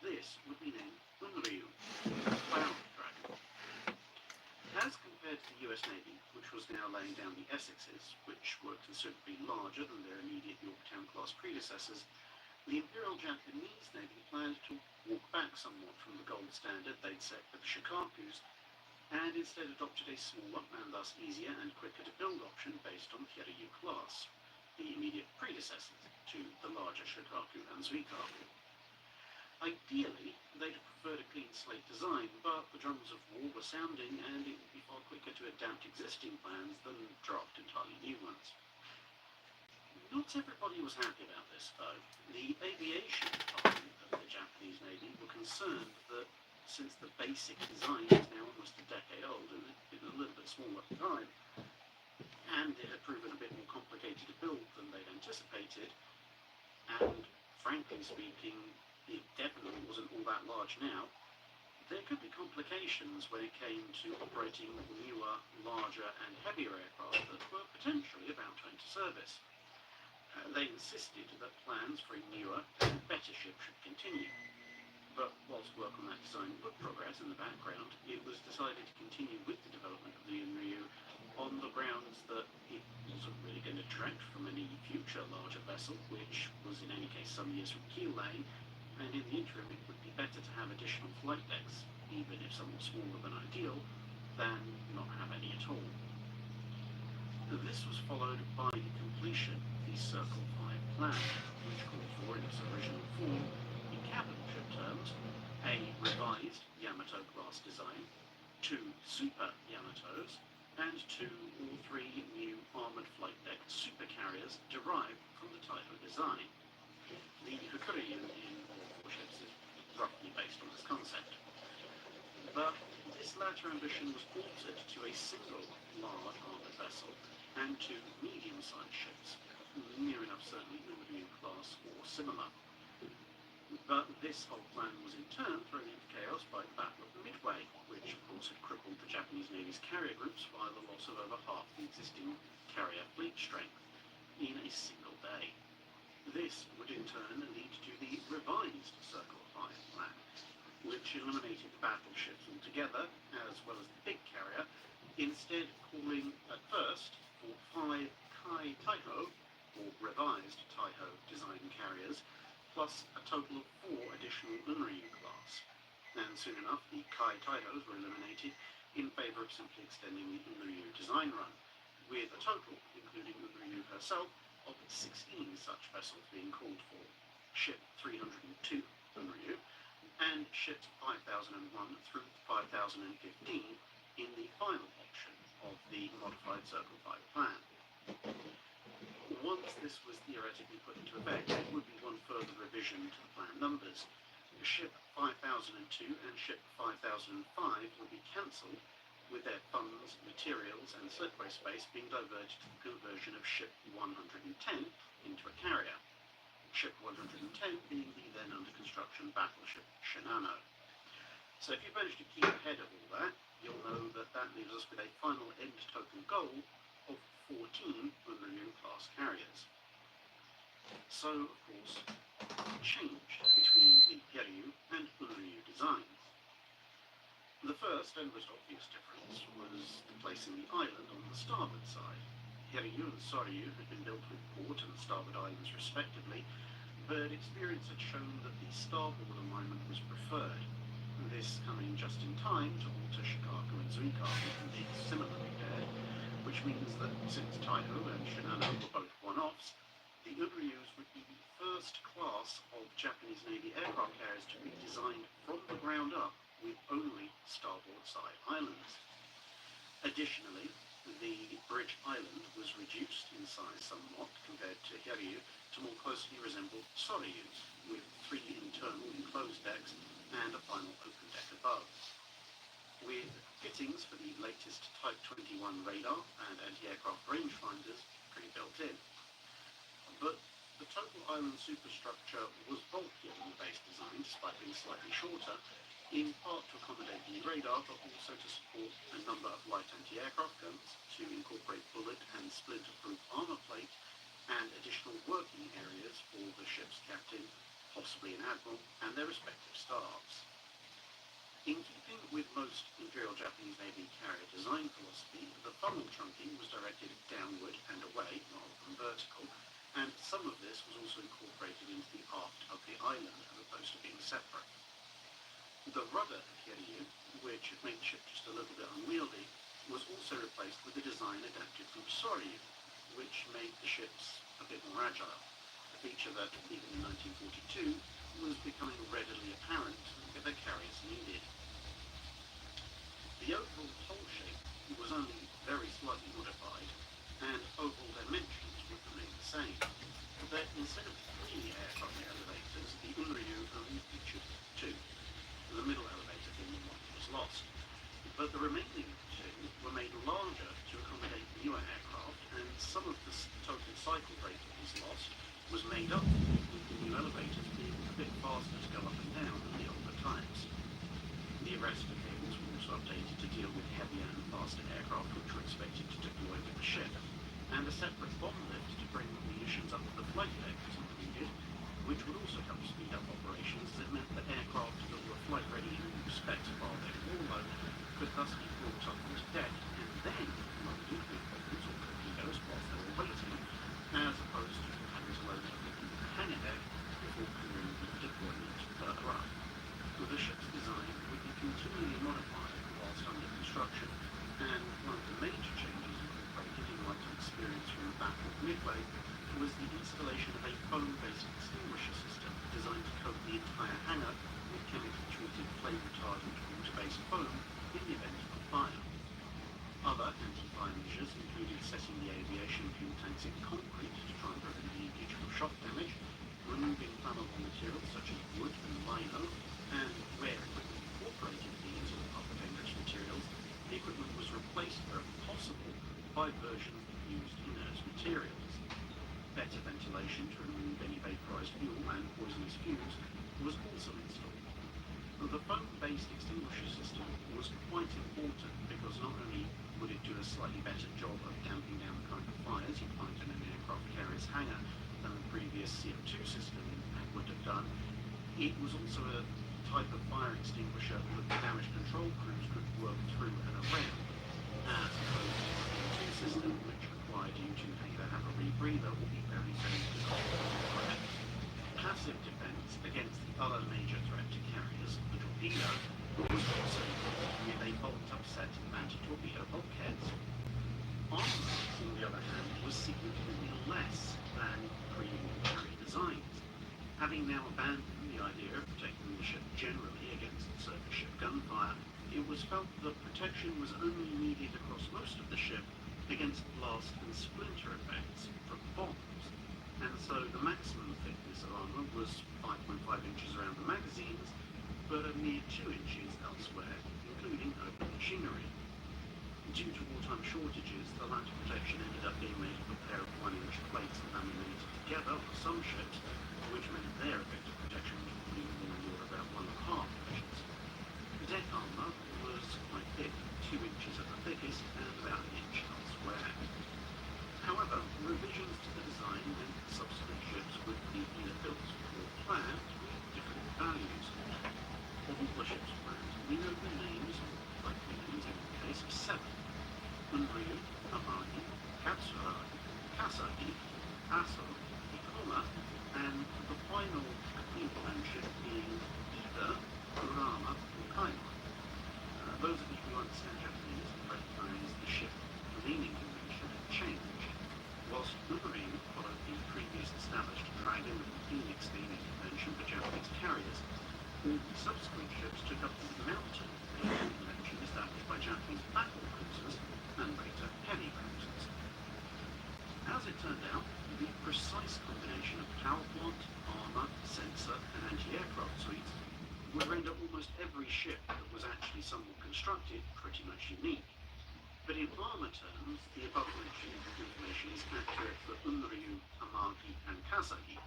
This would be named Unryu, Cloud Dragon. As compared to the US Navy, which was now laying down the Essexes, which were considerably larger than their immediate Yorktown-class predecessors, the Imperial Japanese Navy planned to walk back somewhat from the gold standard they'd set for the Shikakus, and instead adopted a smaller and thus easier and quicker to build option based on Kiryu class, the immediate predecessors to the larger Shikaku and Zuikaku. Ideally, they'd have preferred a clean slate design, but the drums of war were sounding and it would be far quicker to adapt existing plans than draft entirely new ones. Not everybody was happy about this, though. The aviation department of the Japanese Navy were concerned that since the basic design is now almost a decade old and it had been a little bit smaller at the time, and it had proven a bit more complicated to build than they'd anticipated, and frankly speaking, it definitely wasn't all that large now, there could be complications when it came to operating newer, larger and heavier aircraft that were potentially about to enter service. They insisted that plans for a newer and better ship should continue. But whilst work on that design would progress in the background, it was decided to continue with the development of the Unryu on the grounds that it wasn't really going to detract from any future larger vessel, which was in any case some years from keel laying, and in the interim it would be better to have additional flight decks, even if somewhat smaller than ideal, than not have any at all. This was followed by the completion of the Circle 5 plan, which called for, in its original form, in cabin ship terms, a revised Yamato-class design, 2 super Yamatos, and 2 or 3 new armoured flight deck supercarriers derived from the Taiho design. The Hokuryu in all 4 ships is roughly based on this concept. But this latter ambition was altered to a single large armoured vessel and 2 medium-sized ships, near enough certainly Unryu class or similar. But this whole plan was in turn thrown into chaos by the Battle of Midway, which of course had crippled the Japanese Navy's carrier groups via the loss of over half the existing carrier fleet strength in a single day. This would in turn lead to the revised Circle 5 plan, which eliminated the battleships altogether, as well as the big carrier, instead calling at first for 5 Kai Taiho, or revised Taiho design carriers, plus a total of 4 additional Unryu class. And soon enough, the Kai Taihos were eliminated in favour of simply extending the Unryu design run, with a total, including Unryu herself, of 16 such vessels being called for. Ship 302 Unryu, and ships 5001 through 5015 in the final option of the modified Circle 5 plan. once this was theoretically put into effect, it would be one further revision to the planned numbers. Ship 5002 and Ship 5005 would be cancelled, with their funds, materials and slipway space being diverted to the conversion of Ship 110 into a carrier. Ship 110 being the then under construction battleship Shinano. So if you manage to keep ahead of all that, you'll know that that leaves us with a final end total goal of 14 Unryu class carriers. So, of course, changed between the Hiryu and Unryu designs. The first and most obvious difference was placing the island on the starboard side. Hiryu and Soryu had been built with port and starboard islands respectively, but experience had shown that the starboard alignment was preferred, this coming just in time to alter Shikaku and Zuikaku to be similarly paired, which means that since Taiho and Shinano were both one-offs, the Unryus would be the first class of Japanese Navy aircraft carriers to be designed from the ground up with only starboard side islands. Additionally, the bridge island was reduced in size somewhat compared to Hiryu to more closely resemble Soryu's, with 3 internal enclosed decks and a final open deck above. With fittings for the latest Type 21 radar and anti-aircraft rangefinders pre-built in. But the total island superstructure was bulkier than the base design, despite being slightly shorter, in part to accommodate the radar, but also to support a number of light anti-aircraft guns, to incorporate bullet and splinter-proof armor plate, and additional working areas for the ship's captain, possibly an admiral, and their respective staffs. In keeping with most Imperial Japanese Navy carrier design philosophy, the funnel trunking was directed downward and away, rather than vertical, and some of this was also incorporated into the aft of the island, as opposed to being separate. The rudder of Hiryu, which had made the ship just a little bit unwieldy, was also replaced with a design adapted from Soryu, which made the ships a bit more agile, a feature that, even in 1942, was becoming readily apparent that their carriers needed. The overall hull shape was only very slightly modified, and overall dimensions would remain the same. But instead of 3 aircraft elevators, the Unryu only featured 2, the middle elevator being the one that was lost. But the remaining 2 were made larger to accommodate newer aircraft, and some of the total cycle rate that was lost was made up with the new elevators being a bit faster to go up and down than the older types. The arrestor cables were also updated to deal with heavier and faster aircraft which were expected to deploy with the ship, and a separate bomb lift to bring munitions up to the flight deck was included, which would also help speed up operations as it meant that aircraft that were flight ready in all respects while they were low could thus be brought up onto deck and then loaded with bombs or torpedoes whilst they were waiting, as opposed to having to load everything on the hangar deck before clearing the deployment further up. The ship's design would be continually modified whilst under construction, and one of the major changes incorporated in light of experience from the Battle of Midway was the installation of a foam-based extinguisher system designed to coat the entire hangar with chemically treated flame-retardant water-based foam in the event of a fire. Other anti-fire measures included setting the aviation fuel tanks in concrete to try and prevent leakage from shock damage, removing flammable materials such as wood and lino, and where equipment incorporated these or other dangerous materials, the equipment was replaced where possible by versions that used inert materials. Better ventilation to remove any vaporized fuel and poisonous fumes was also installed. The foam-based extinguisher system was quite important because not only would it do a slightly better job of damping down the kind of fires you'd find in an aircraft carrier's hangar than the previous CO2 system would have done, it was also a type of fire extinguisher that the damage control crews could work through and around, as opposed to the CO2 system, which required you to either have a rebreather or be very difficult to operate. Passive defense against the other major threat to carriers, the torpedo, was also with a bolt-up set of anti-torpedo bulkheads. Armor, on the other hand, was significantly less than pre-war carrier designs. Having now abandoned the idea of protecting the ship generally against surface ship gunfire, it was felt that protection was only needed across most of the ship against blast and splinter effects from bombs. And so the maximum thickness of armour was 5.5 inches around the magazines, but a mere 2 inches elsewhere, including open machinery. Due to wartime shortages, the latter protection ended up being made of a pair of 1-inch plates laminated together on some ships, which meant their effective protection was probably more in the order of about 1.5 inches. The deck armour was quite thick, 2 inches at the thickest and about an inch elsewhere. However, revisions to the design meant that subsequent ships would be either built or planned with different values. Of all the ships planned, we know the names, like we named in the case, of 7. Unryu, Amagi, Katsuragi, Kasagi, Aso, Ikoma, and the final plan ship being either Kurama or Kaima. Those of you who understand Japanese recognize the ship naming convention had changed. Whilst Unryu followed the previous established Dragon and Phoenix naming convention for Japanese carriers, all subsequent ships took up the Mountain naming convention established by Japanese battle cruisers and later heavy cruisers. As it turned out, the precise combination of power plant, armour, sensor, and anti-aircraft suites would render almost every ship that was actually somewhat constructed pretty much unique. But in armour terms, the above-mentioned information is accurate for Unryu, Amagi, and Kasagi,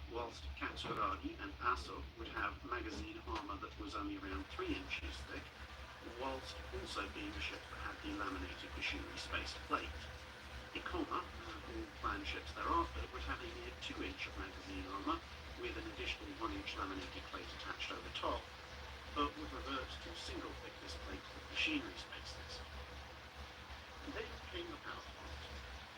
whilst Katsuragi and Aso would have magazine armour that was only around 3 inches thick, whilst also being a ship that had the laminated machinery space plate. Ikoma, all planned ships thereafter, would have a mere 2-inch magazine armour with an additional 1-inch laminated plate attached over top, but would revert to single thickness plate with machinery spaces. Then came the power plant.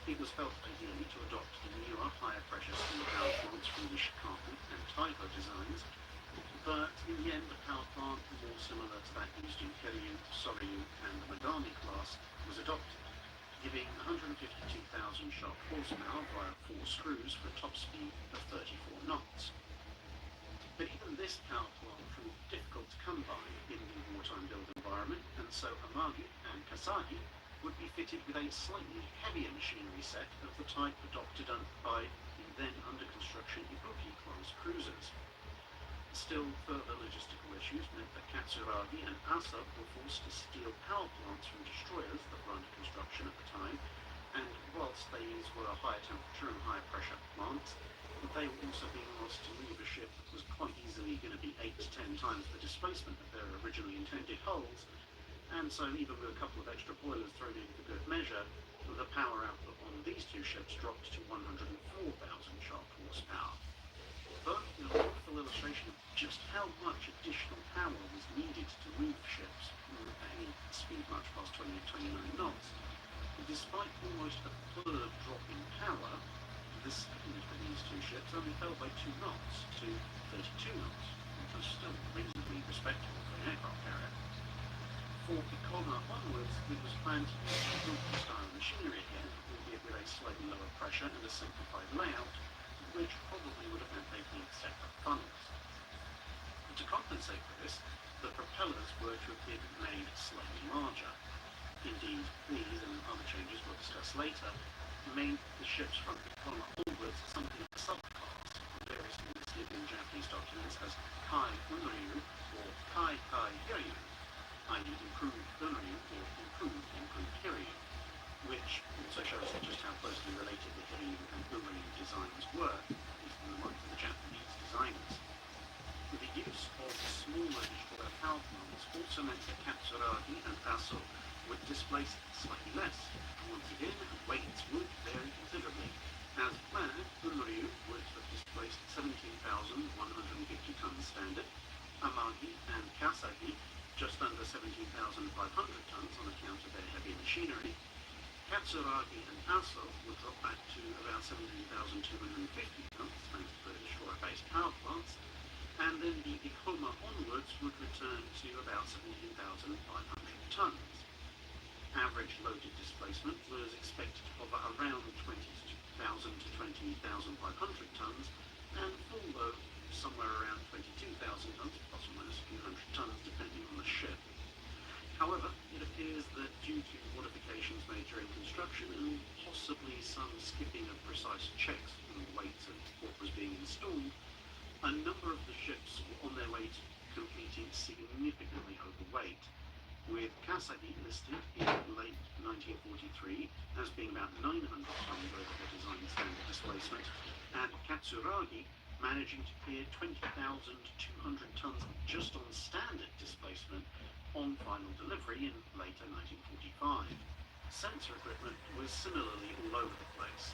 It was felt ideally to adopt the newer, higher pressure steam power plants from the Shikaku and Taiho designs, but in the end the power plant, more similar to that used in Kiryu, Soryu and the Megami class, was adopted, giving 152,000 sharp horsepower via 4 screws for a top speed of 34 knots. But even this power plant proved difficult to come by in the wartime build environment, and so Amagi and Kasagi would be fitted with a slightly heavier machinery set of the type adopted by the then under construction Ibuki class cruisers. Still further logistical issues meant that Katsuragi and Asa were forced to steal power plants from destroyers that were under construction at the time, and whilst these were higher temperature and higher pressure plants, they were also being asked to move a ship that was quite easily going to be 8 to 10 times the displacement of their originally intended hulls, and so even with a couple of extra boilers thrown in for good measure, the power output on these two ships dropped to 104,000 sharp horsepower. But in a wonderful illustration of just how much additional power was needed to move ships at any speed much past 29 knots, despite almost a third drop in power, the speed for these two ships only fell by 2 knots to 32 knots, which was still reasonably respectable for an aircraft carrier. For Ikoma onwards, it was planned to use Ibuki-style machinery again, albeit with a slightly lower pressure and a simplified layout, which probably would have meant they'd need separate funnels. And to compensate for this, the propellers were to have been made slightly larger. Indeed, these and other changes we'll discuss later made the ships from Ikoma onwards something of a subclass, variously listed in Japanese documents as Kai Unryu or Kai Kai Hiryu, i.e. improved Unryu or improved Hiryu, which also shows just how closely related the Hiryu and Unryu designs were, at least in the minds of the Japanese designers. The use of smaller destroyer power plants also meant that Katsuragi and Aso would displace slightly less, and once again, weights would vary considerably. As planned, Unryu would have displaced 17,150 tons standard, Amagi and Kasagi just under 17,500 tons on account of their heavy machinery. Katsuragi and Aso would drop back to about 17,250 tons thanks to the destroyer-based power plants, and then the Ikoma onwards would return to about 17,500 tons. Average loaded displacement was expected to hover around 20,000 to 20,500 tons, and full load somewhere around 22,000 tons, plus or minus a few hundred tons, depending on the ship. However, it appears that due to modifications made during construction, rated significantly overweight, with Kasagi listed in late 1943 as being about 900 tons over the design standard displacement, and Katsuragi managing to clear 20,200 tons just on standard displacement on final delivery in later 1945. Sensor equipment was similarly all over the place.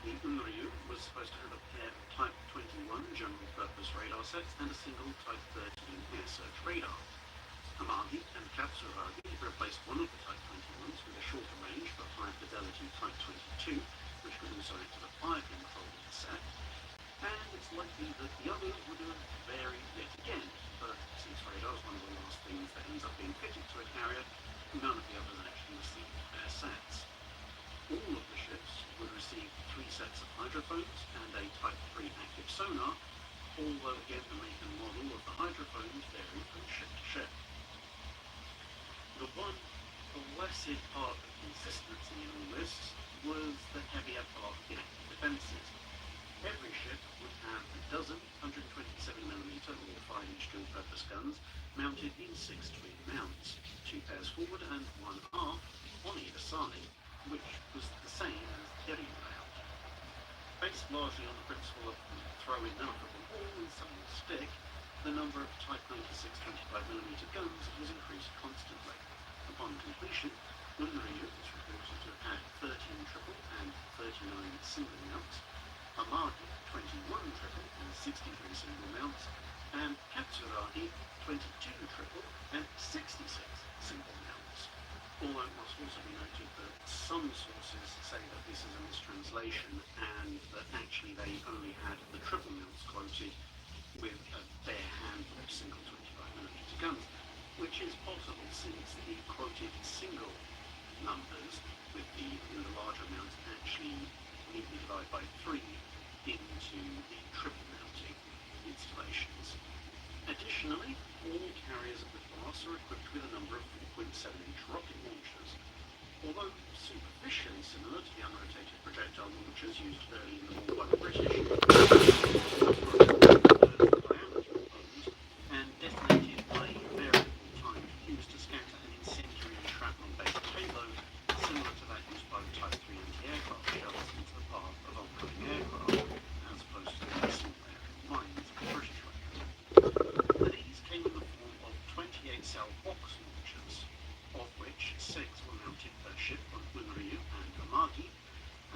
The Unryu was supposed to have a pair of Type 21 general purpose radar sets and a single Type 13 air search radar. Amagi and Katsuragi replaced one of the Type 21s with a shorter range but high fidelity Type 22, which could also act as a fire control of the set. And it's likely that the others would have varied yet again, but since radar is one of the last things that ends up being fitted to a carrier, none of the others actually received their sets. All of the ships would receive 3 sets of hydrophones and a Type 3 active sonar, although again the make and model of the hydrophones varied from ship to ship. The one blessed part of consistency in all this was the heavier part of the active defences. Every ship would have a dozen 127mm or 5-inch dual-purpose guns mounted in 6 twin mounts, 2 pairs forward and 1 aft on either side, which was the same as the Kiri layout. Based largely on the principle of throw enough of a ball and some will stick, the number of Type 96 25mm guns was increased constantly. Upon completion, Unryu was reported to have had 13 triple and 39 single mounts, Amagi 21 triple and 63 single mounts, and Katsuragi 22 triple and 66 single mounts. Although it must also be noted that some sources say that this is a mistranslation and that actually they only had the triple mounts quoted with a bare handful of single 25mm guns, which is possible since the quoted single numbers with the larger amounts actually neatly divide by 3 into the triple mounting installations. Additionally, all carriers of the class are equipped with a number of 4.7-inch rocket launchers. Although superficially similar to the unrotated projectile launchers used early in the war by the British, diameter bones and detonated by variable time used to scatter an incendiary and shrapnel-based payload similar to that used by the Type 3 anti-aircraft shells into the path of oncoming aircraft, as opposed to the small aerial mines of the British Rifles. These came in the form of 28-cell box launchers, of which 6 were mounted per ship on Unryu and Amagi,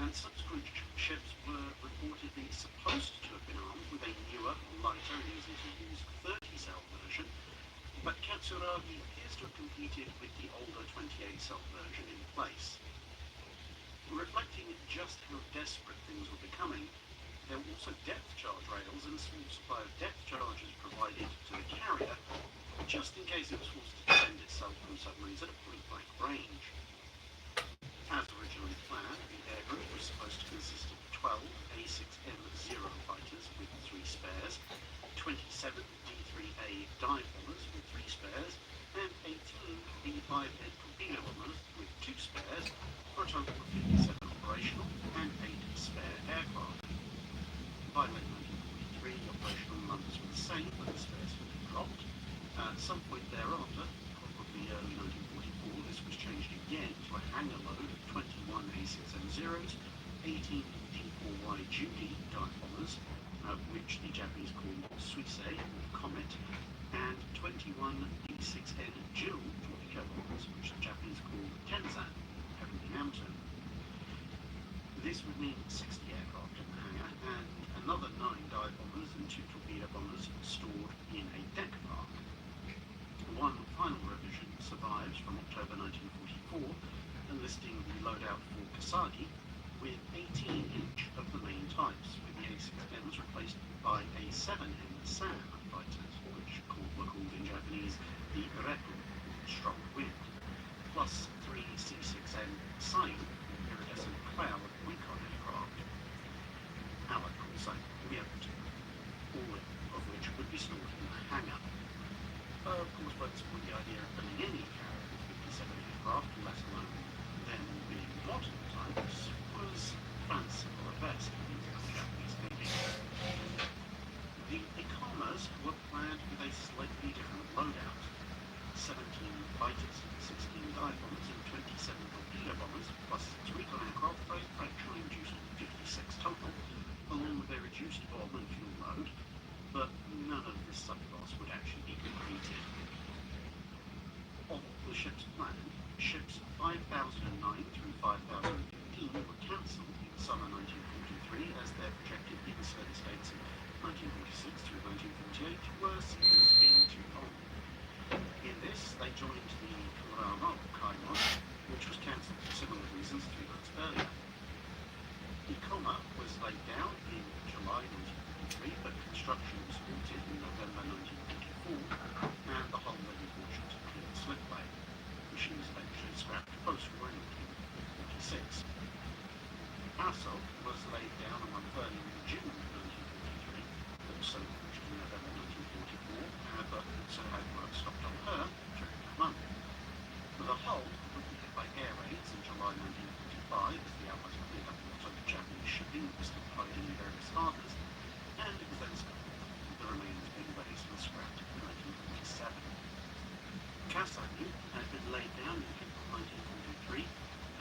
and subsequent ships were reportedly supposed to have been armed with a newer, lighter and easy-to-use 30-cell version, but Katsuragi appears to have competed with the older 28-cell version in place. Reflecting just how desperate things were becoming, there were also depth charge rails and a small supply of depth charges provided to the carrier, just in case it was forced to defend itself from submarines at a point-blank range. As originally planned, the air group was supposed to consist of 12 A6M0 fighters with 3 spares, 27 D3A dive bombers with 3 spares, and 18 B5N torpedo bombers with 2 spares, for a total of 57 operational and 8 spare aircraft. By late 1943, the operational numbers were the same, but the spares had been dropped. At some point thereafter, probably early 1944, this was changed again to a hangar load of 21 A6M0s, 18 D4Y Judy dive bombers, which the Japanese called Suisei or Comet, and 21 D6N Jill torpedo bombers, which the Japanese called Tenzan, Heavenly Mountain. This would mean 60 aircraft in the hangar and another 9 dive bombers and 2 torpedo bombers stored in a deck park. One final revision survives from October 1944, enlisting the loadout for Kasagi with 18 each of the main types, with the A6Ms replaced by A7M SAM fighters, which were called in Japanese the Repu, strong wind, plus 3 C6N Sign, iridescent cloud recon aircraft, Allied call sign Weird, all of which would be stored in the hangar. Of course, won't support the idea of building any carrier with 57 aircraft, let alone them being modern types, was fanciful at best in the Japanese Navy. The Ikamas were planned with a slightly different loadout. 1948 were seen as being too long. In this, they joined the Kurama Kaimon, which was cancelled for similar reasons 3 months earlier. The Ikoma was laid down in July 1943, but construction was halted in November 1944, and the hull led fortune to clear the slipway. She was eventually scrapped post-war in 1946. Aso was laid down on 1 June 1943, also launched in November 1944, but also had work stopped on her during that month. The hull would be hit by air raids in July 1945 as the Allies cleared up a lot of Japanese shipping that was still hiding in various harbours, and it was then scuttled, with the remains being raised and scrapped in 1947. Kasagi had been laid down in April 1943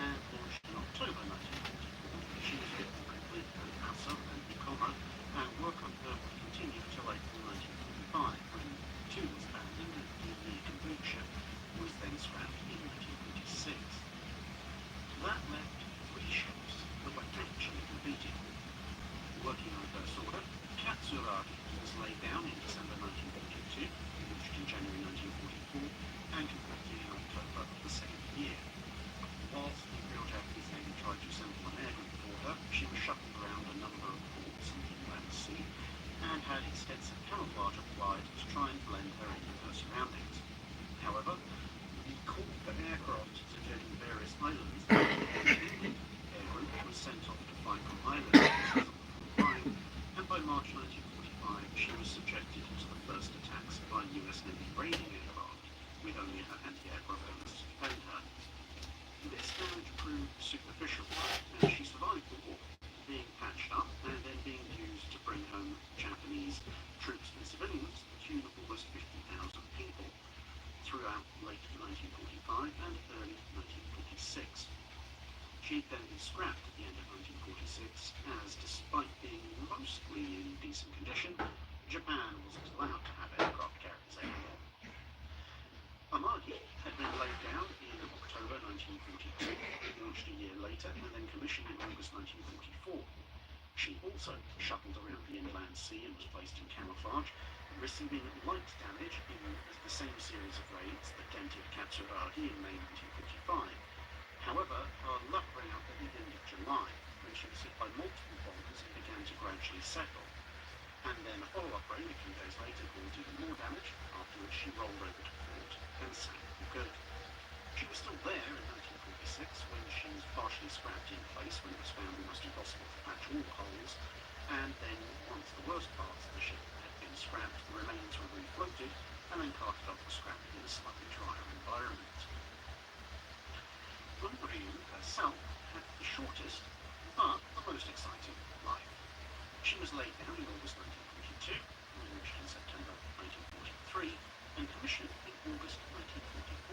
and launched in October 1944. She was written completely with Aso and Ikoma, and work on her would continue until April 1945, when 2 was abandoned and the complete ship was then scrapped in 1946. That left 3 ships that were actually completed. Working on first order, Katsuragi was laid down in December 1942, launched in January 1944, and completed in October of the same year. Whilst the Imperial Japanese Navy tried to assemble an air group for her, she was shuttled around a number of ports in the inland sea and had extensive camouflage applied to try and blend her in with her surroundings. However, the call for aircraft to journey various islands, the air group was sent off to Faikon Island as of the line, and by March 1945 she was subjected to the first attacks by US Navy raiding aircraft, with only her anti-aircraft guns to defend her. This damage proved superficial, and she survived the war, being patched up and then being used to bring home Japanese troops and civilians to the tune of almost 50,000 people throughout late 1945 and early 1946. She'd then been scrapped at the end of 1946, as despite being mostly in decent condition, Japan wasn't allowed to have aircraft carriers anymore. Amagi had been laid down in October 1942, launched a year later, and then commissioned in August 1944. She also shuttled around the inland sea and was placed in camouflage, receiving light damage in the same series of raids that dented Katsuragi in May 1945. However, her luck ran out at the end of July, when she was hit by multiple bombers and began to gradually settle. And then a follow-up raid a few days later caused even more damage, after which she rolled over to port and sank for good. She was still there in 1946 when she was partially scrapped in place when it was found almost impossible to patch all the holes, and then once the worst parts of the ship had been scrapped, the remains were refloated and then carted off for scrapping in a slightly drier environment. Ryu herself had the shortest, but the most exciting life. She was laid down in August 1942, launched in September 1943, and commissioned in August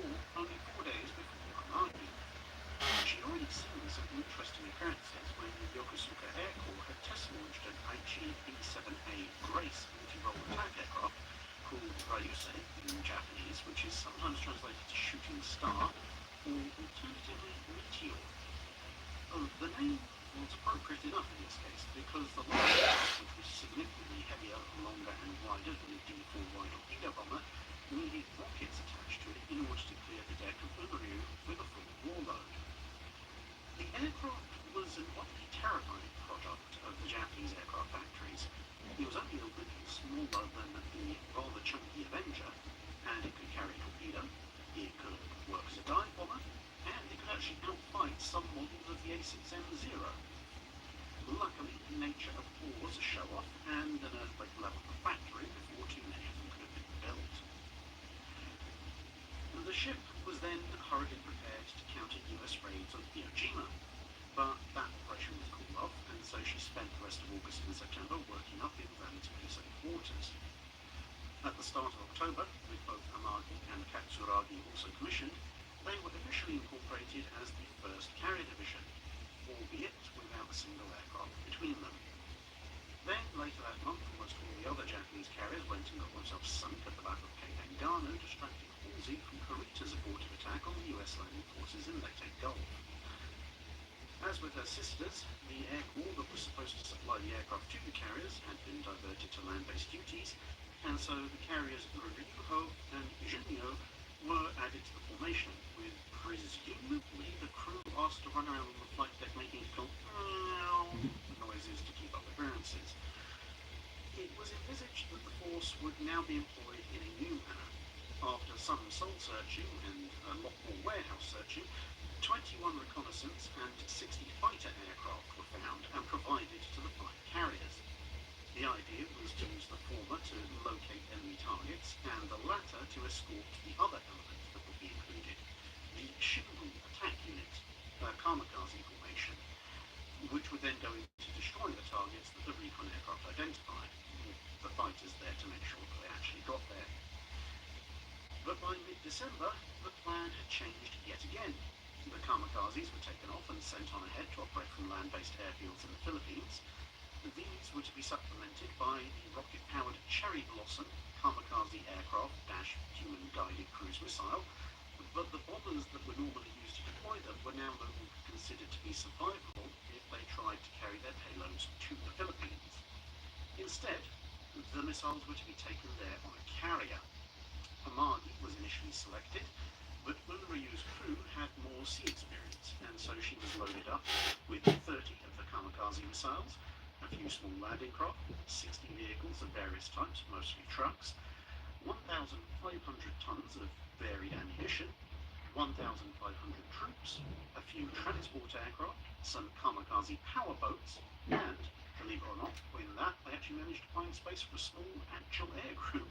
1944, only 4 days before Amagi. She'd already seen some interesting occurrences when the Yokosuka Air Corps had test-launched an Aichi B-7A Grace multi-role attack aircraft called Ryusei in Japanese, which is sometimes translated to shooting star, or alternatively meteor. The name was appropriate enough in this case because the launch, which was significantly heavier, longer and wider than a D-4Y torpedo bomber, needed rockets attached to it in order to clear the deck of Unryu with a full warload. The aircraft was an oddly terrifying product of the Japanese aircraft factories. It was only a little smaller than the rather chunky Avenger, and it could carry a torpedo, it could work as a dive bomber, and it could actually outfight some models of the A6M0. Luckily, nature abhors a show-off, and an earthquake leveled the factory before too many of them could have been built. The ship was then hurriedly prepared to counter US raids on Iwo Jima, but that operation was called off, and so she spent the rest of August and September working up in relatively safe waters. At the start of October, with both Amagi and Katsuragi also commissioned, they were officially incorporated as the 1st Carrier Division, albeit without a single aircraft between them. Then, later that month, almost all the other Japanese carriers went and got themselves sunk at the Battle of Cape Engano, distracting Halsey from Kurita's abortive attack on the US landing forces in Leyte Gulf. As with her sisters, the Air Corps that was supposed to supply the aircraft to the carriers had been diverted to land-based duties, and so the carriers Ryuho and Junyo were added to the formation, with presumably the crew asked to run around on the flight deck making noises to keep up appearances. It was envisaged that the force would now be employed in a new manner. After some soul searching and a lot more warehouse searching, 21 reconnaissance and 60 fighter aircraft were found and provided to the 5 carriers. The idea was to use the former to locate enemy targets and the latter to escort the other elements that would be included, the Shinbu attack unit, a kamikaze formation, which would then go in to destroy the targets that the recon aircraft identified, the fighters there to make sure that they actually got there. But by mid-December, the plan had changed yet again. The kamikazes were taken off and sent on ahead to operate from land-based airfields in the Philippines. These were to be supplemented by the rocket-powered Cherry Blossom kamikaze aircraft-human-guided cruise missile, but the bombers that were normally used to deploy them were now no longer considered to be survivable if they tried to carry their payloads to the Philippines. Instead, the missiles were to be taken there on a carrier. Amagi was initially selected, but Unryu's crew had more sea experience, and so she was loaded up with 30 of the kamikaze missiles, a few small landing craft, 60 vehicles of various types, mostly trucks, 1,500 tons of varied ammunition, 1,500 troops, a few transport aircraft, some kamikaze powerboats, and, believe it or not, in that they actually managed to find space for a small actual air group.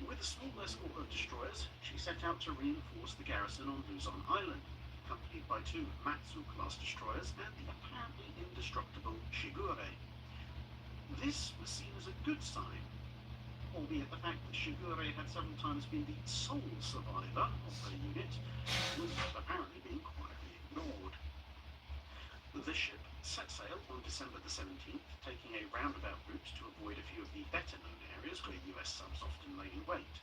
With a small escort of destroyers, she set out to reinforce the garrison on Luzon Island, accompanied by 2 Matsu-class destroyers and the apparently indestructible Shigure. This was seen as a good sign, albeit the fact that Shigure had several times been the sole survivor of her unit was apparently being quietly ignored. The ship set sail on December the 17th, taking a roundabout route to avoid a few of the better-known areas where US subs often lay in wait.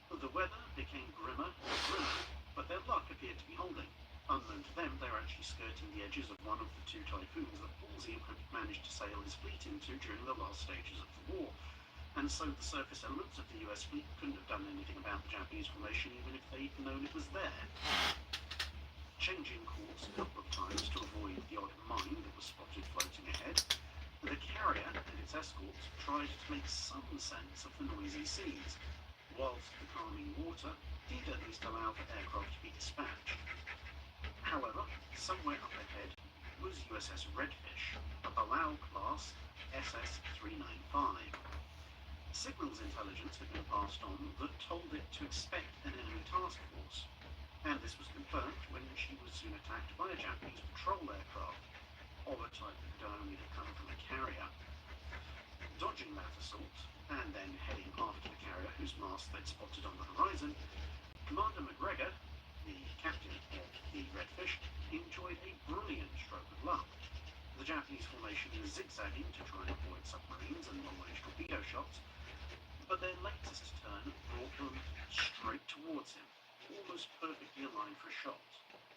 The weather became grimmer and grimmer, but their luck appeared to be holding. Unknown to them, they were actually skirting the edges of one of the 2 typhoons that Halsey had managed to sail his fleet into during the last stages of the war, and so the surface elements of the US fleet couldn't have done anything about the Japanese formation even if they'd known it was there. Changing course a couple of times to avoid the odd mine that was spotted floating ahead, the carrier and its escorts tried to make some sense of the noisy seas, whilst the calming water did at least allow for aircraft to be dispatched. However, somewhere up ahead was USS Redfish, a Palau-class SS-395. Signals intelligence had been passed on that told it to expect an enemy task force, and this was confirmed when she was soon attacked by a Japanese patrol aircraft, of a type that could only have come from a carrier. Dodging that assault, and then heading after the carrier whose mast they'd spotted on the horizon, Commander McGregor, the captain of the Redfish, enjoyed a brilliant stroke of luck. The Japanese formation was zigzagging to try and avoid submarines and long-range torpedo shots, but their latest turn brought them straight towards him, almost perfectly aligned for a shot.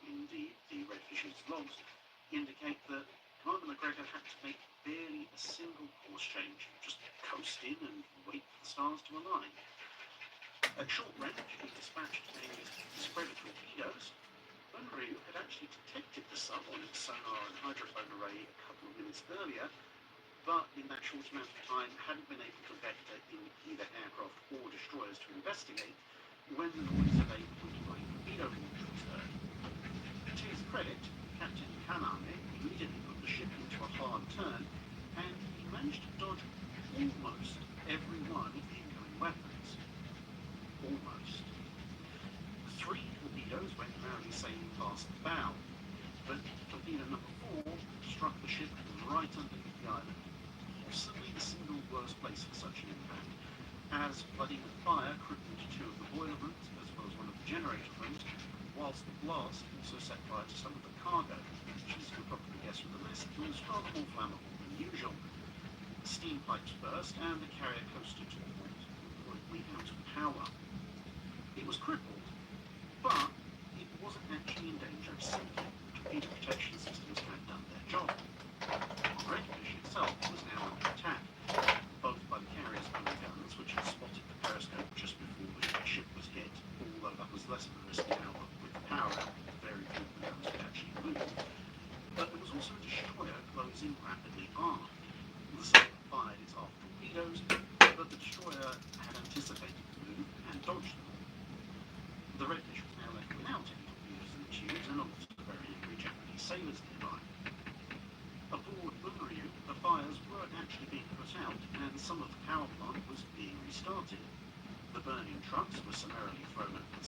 Indeed, the Redfish's logs indicate that Commander McGregor had to make barely a single course change, just coast in and wait for the stars to align. At short range, he dispatched a spread of torpedoes. Unryu had actually detected the sub on its sonar and hydrophone array a couple of minutes earlier, but in that short amount of time hadn't been able to vector in either aircraft or destroyers to investigate when the noise of a point-blank torpedo launch was heard. To his credit, Captain Kaname immediately put the ship into a hard turn, and he managed to dodge almost every one of the incoming weapons. Almost. 3 torpedoes went roundly sailing past the bow, but torpedo number 4 struck the ship right underneath the island, possibly the single worst place for such an impact, as flooding with fire crippled 2 of the boiler rooms as well as one of the generator rooms, whilst the blast also set fire to some of the cargo, which, as you can probably guess from the list, was far more flammable than usual. Steam pipes burst and the carrier coasted to a halt, completely out of power. It was crippled, but it wasn't actually in danger of sinking. Torpedo protection started. The burning trucks were summarily thrown over the